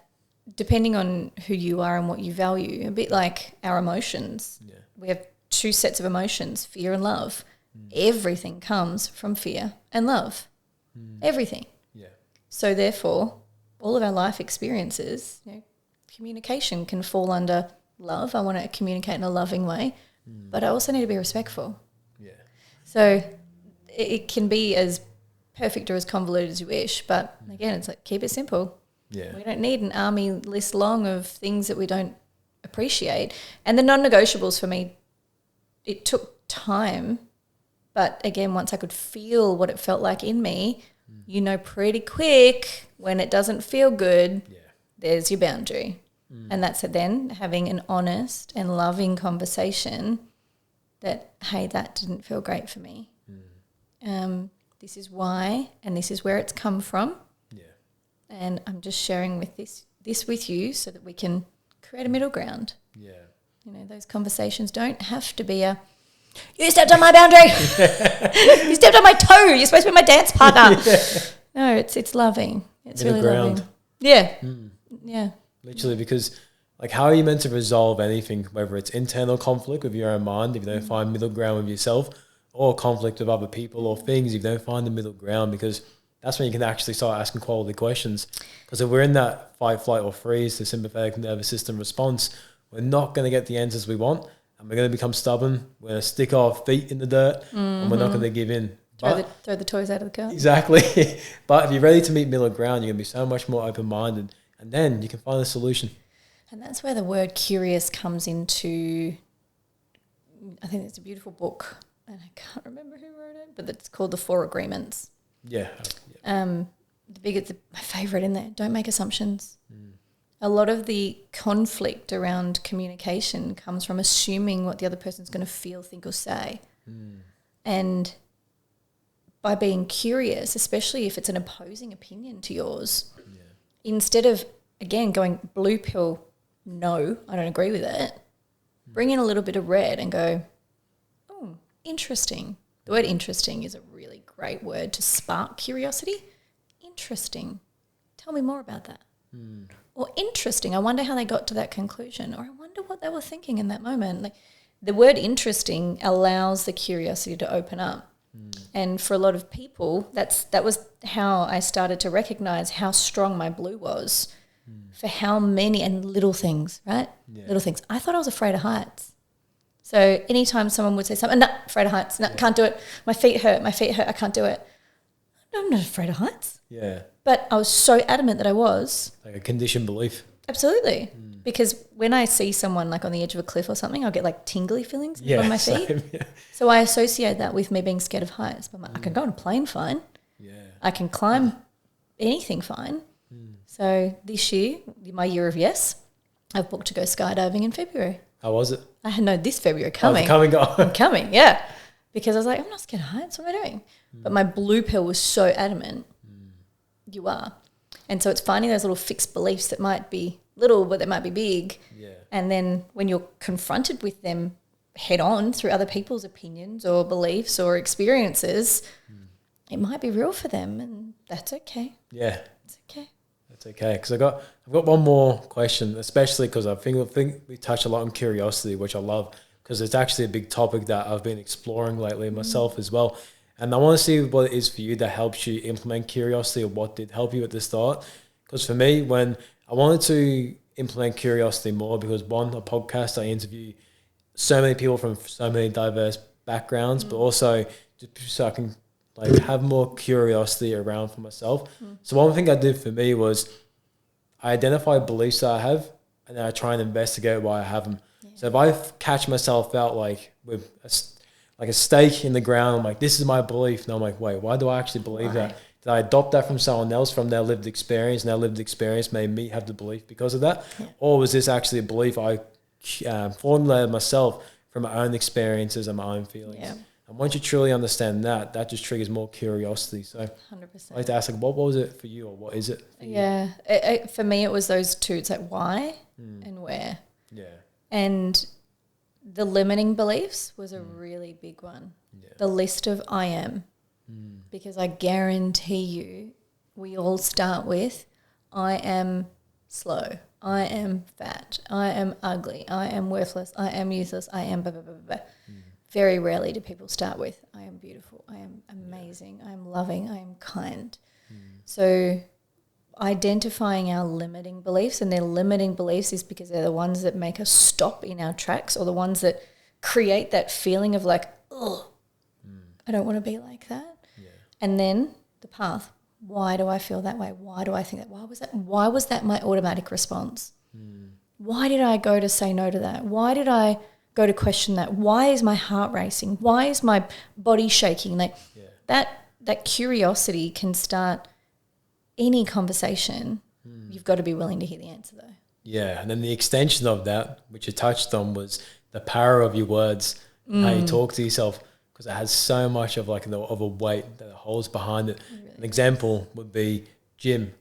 Depending on who you are and what you value, a bit like our emotions. Yeah. We have 2 sets of emotions, fear and love. Everything comes from fear and love. Everything. Yeah. So therefore, all of our life experiences, communication can fall under love. I want to communicate in a loving way, but I also need to be respectful. Yeah. So it can be as perfect or as convoluted as you wish, but again, it's like keep it simple. Yeah. We don't need an army list long of things that we don't appreciate. And the non-negotiables for me, it took time, but again, once I could feel what it felt like in me, you know pretty quick when it doesn't feel good, there's your boundary. And that's it then, having an honest and loving conversation that, hey, that didn't feel great for me. This is why, and this is where it's come from. Yeah. And I'm just sharing with this with you so that we can create a middle ground. Yeah. You know, those conversations don't have to be a, you stepped on my boundary. You stepped on my toe. You're supposed to be my dance partner. No, it's loving. It's Middle really ground. loving. Yeah. Yeah. Literally, because like how are you meant to resolve anything, whether it's internal conflict with your own mind, if you don't find middle ground with yourself, or conflict with other people or things, if you don't find the middle ground, because that's when you can actually start asking quality questions. Because if we're in that fight, flight or freeze, the sympathetic nervous system response, we're not going to get the answers we want, and we're going to become stubborn. We're going to stick our feet in the dirt, and we're not going to give in. Throw the toys out of the car. Exactly. But if you're ready to meet middle ground, you're going to be so much more open-minded, and then you can find a solution. And that's where the word curious comes into, I think it's a beautiful book, and I can't remember who wrote it, but it's called The Four Agreements. Yeah. My favourite in there, don't make assumptions. A lot of the conflict around communication comes from assuming what the other person's going to feel, think or say. And by being curious, especially if it's an opposing opinion to yours, instead of, again, going blue pill, no, I don't agree with it, bring in a little bit of red and go, oh, interesting. The word interesting is a really great word to spark curiosity. Interesting. Tell me more about that. Or interesting. I wonder how they got to that conclusion. Or I wonder what they were thinking in that moment. Like, the word interesting allows the curiosity to open up. And for a lot of people, that was how I started to recognize how strong my blue was for how many, and little things, right? Yeah. Little things. I thought I was afraid of heights. So anytime someone would say something, no, afraid of heights, no, can't do it. My feet hurt, I can't do it. No, I'm not afraid of heights. Yeah. But I was so adamant that I was. Like a conditioned belief. Absolutely. Because when I see someone like on the edge of a cliff or something, I'll get like tingly feelings on my feet. Same, yeah. So I associate that with me being scared of heights. But I'm like, I can go on a plane fine. Yeah. I can climb anything fine. So this year, my year of yes, I've booked to go skydiving in February. How was it? I had no this February coming. I'm coming, yeah. Because I was like, I'm not scared of heights. What am I doing? But my blue pill was so adamant. You are. And so it's finding those little fixed beliefs that might be little, but they might be big. Yeah. And then when you're confronted with them head on through other people's opinions or beliefs or experiences, it might be real for them, and that's okay. Yeah. It's okay. That's okay. Because I've got one more question, especially because I think we touch a lot on curiosity, which I love, because it's actually a big topic that I've been exploring lately myself as well. And I want to see what it is for you that helps you implement curiosity, or what did help you at the start. Because for me, when I wanted to implement curiosity more, because a podcast, I interview so many people from so many diverse backgrounds, but also just so I can like have more curiosity around for myself. So one thing I did for me was I identify beliefs that I have, and then I try and investigate why I have them. Yeah. So if I catch myself out like with a stake in the ground, I'm like, this is my belief. And I'm like, wait, why do I actually believe that? Did I adopt that from someone else, from their lived experience, and their lived experience made me have the belief because of that? Yeah. Or was this actually a belief I formulated myself from my own experiences and my own feelings? Yeah. And once you truly understand that, that just triggers more curiosity. So 100%. I like to ask, like, what was it for you, or what is it for you? Yeah. For me, it was those two. It's like why and where. Yeah. And the limiting beliefs was a really big one. Yeah. The list of I am. Because I guarantee you, we all start with, I am slow, I am fat, I am ugly, I am worthless, I am useless, I am blah, blah, blah, blah. Very rarely do people start with, I am beautiful, I am amazing, I am loving, I am kind. So identifying our limiting beliefs, and their limiting beliefs is because they're the ones that make us stop in our tracks, or the ones that create that feeling of like, oh, I don't want to be like that. Yeah. And then the path. Why do I feel that way? Why do I think that? Why was that my automatic response? Why did I go to say no to that? Why did I go to question that? Why is my heart racing? Why is my body shaking? Like that curiosity can start any conversation. You've got to be willing to hear the answer though. Yeah, and then the extension of that, which you touched on, was the power of your words, how you talk to yourself, because it has so much of like of a weight that it holds behind it. Really An example would be gym.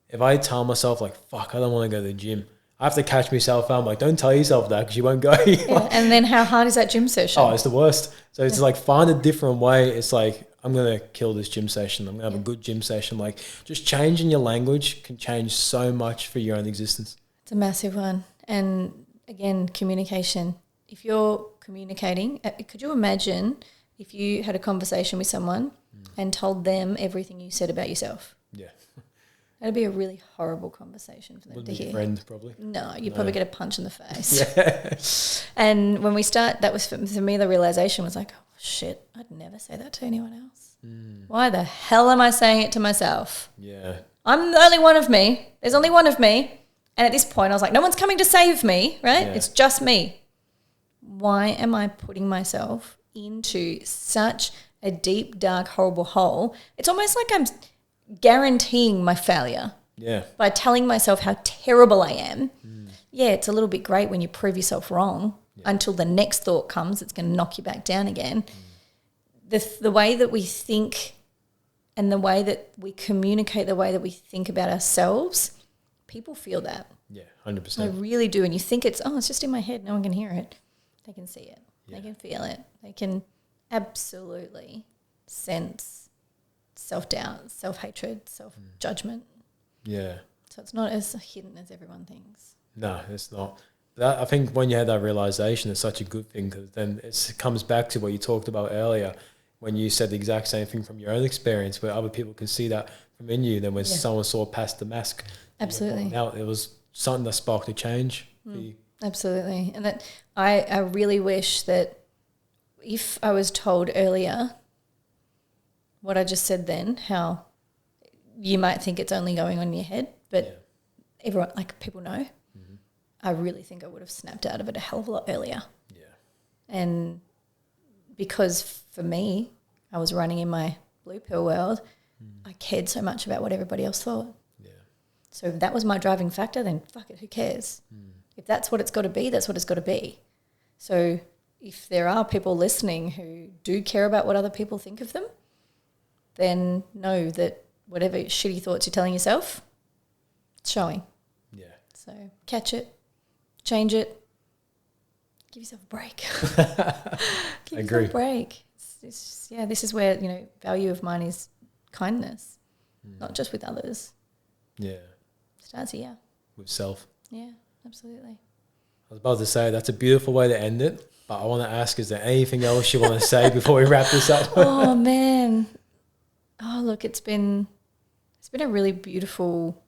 If I tell myself like, fuck, I don't want to go to the gym, I have to catch myself out. I'm like, don't tell yourself that because you won't go. Yeah. And then how hard is that gym session? Oh, it's the worst. So it's like, find a different way. It's like, I'm going to kill this gym session. I'm going to have a good gym session. Like, just changing your language can change so much for your own existence. It's a massive one. And again, communication. If you're communicating, could you imagine if you had a conversation with someone and told them everything you said about yourself? Yeah. That'd be a really horrible conversation for them to hear. Friend, probably. No, you'd probably get a punch in the face. Yeah. And when we start, that was for me, the realization was like, oh, shit, I'd never say that to anyone else. Why the hell am I saying it to myself? Yeah. I'm the only one of me. There's only one of me. And at this point, I was like, no one's coming to save me, right? Yeah. It's just me. Why am I putting myself into such a deep, dark, horrible hole? It's almost like I'm guaranteeing my failure by telling myself how terrible I am. Yeah, it's a little bit great when you prove yourself wrong until the next thought comes, it's going to knock you back down again. The way that we think and the way that we communicate, the way that we think about ourselves, people feel that. Yeah, 100%. They really do. And you think it's just in my head. No one can hear it. They can see it. Yeah. They can feel it. They can absolutely sense self-doubt, self-hatred, self-judgment. Yeah. So it's not as hidden as everyone thinks. No, it's not. I think when you had that realization, it's such a good thing, because then it comes back to what you talked about earlier when you said the exact same thing from your own experience, where other people can see that from in you. Then when someone saw past the mask, absolutely, now it was something that sparked a change for you. Absolutely. And that I really wish that if I was told earlier what I just said then, how you might think it's only going on in your head, but everyone, like, people know. I really think I would have snapped out of it a hell of a lot earlier. Yeah. And because for me, I was running in my blue pill world, I cared so much about what everybody else thought. Yeah. So if that was my driving factor, then fuck it, who cares? If that's what it's got to be, that's what it's got to be. So if there are people listening who do care about what other people think of them, then know that whatever shitty thoughts you're telling yourself, it's showing. Yeah. So catch it. Change it. Give yourself a break. Give yourself a break. It's this is where, value of mine is kindness, not just with others. Yeah. Starts here. With self. Yeah, absolutely. I was about to say, that's a beautiful way to end it, but I want to ask, is there anything else you want to say before we wrap this up? Oh, man. Oh, look, it's been a really beautiful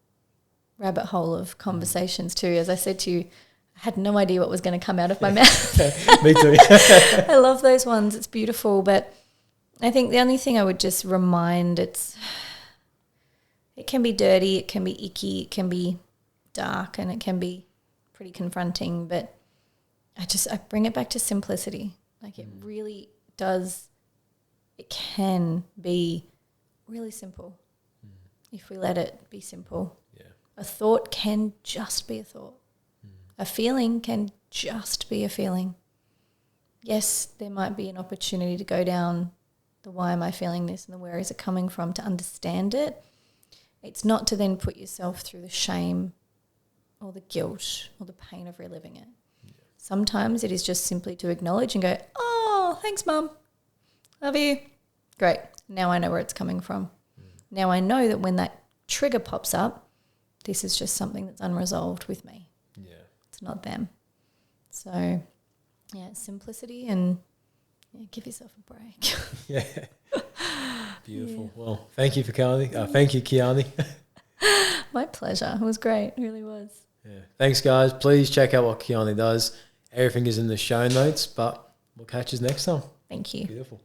rabbit hole of conversations too. As I said to you, I had no idea what was going to come out of my mouth. Me too. I love those ones. It's beautiful. But I think the only thing I would just remind, it can be dirty, it can be icky, it can be dark, and it can be pretty confronting. But I bring it back to simplicity. Like, it really does, it can be really simple if we let it be simple. Yeah. A thought can just be a thought. A feeling can just be a feeling. Yes, there might be an opportunity to go down the why am I feeling this and the where is it coming from to understand it. It's not to then put yourself through the shame or the guilt or the pain of reliving it. Yeah. Sometimes it is just simply to acknowledge and go, oh, thanks, Mum. Love you. Great. Now I know where it's coming from. Now I know that when that trigger pops up, this is just something that's unresolved with me. Yeah. It's not them. So, simplicity and give yourself a break. Yeah. Beautiful. Yeah. Well, thank you for Kiani. Thank you, Kiani. My pleasure. It was great. It really was. Yeah. Thanks, guys. Please check out what Kiani does. Everything is in the show notes, but we'll catch you next time. Thank you. Beautiful.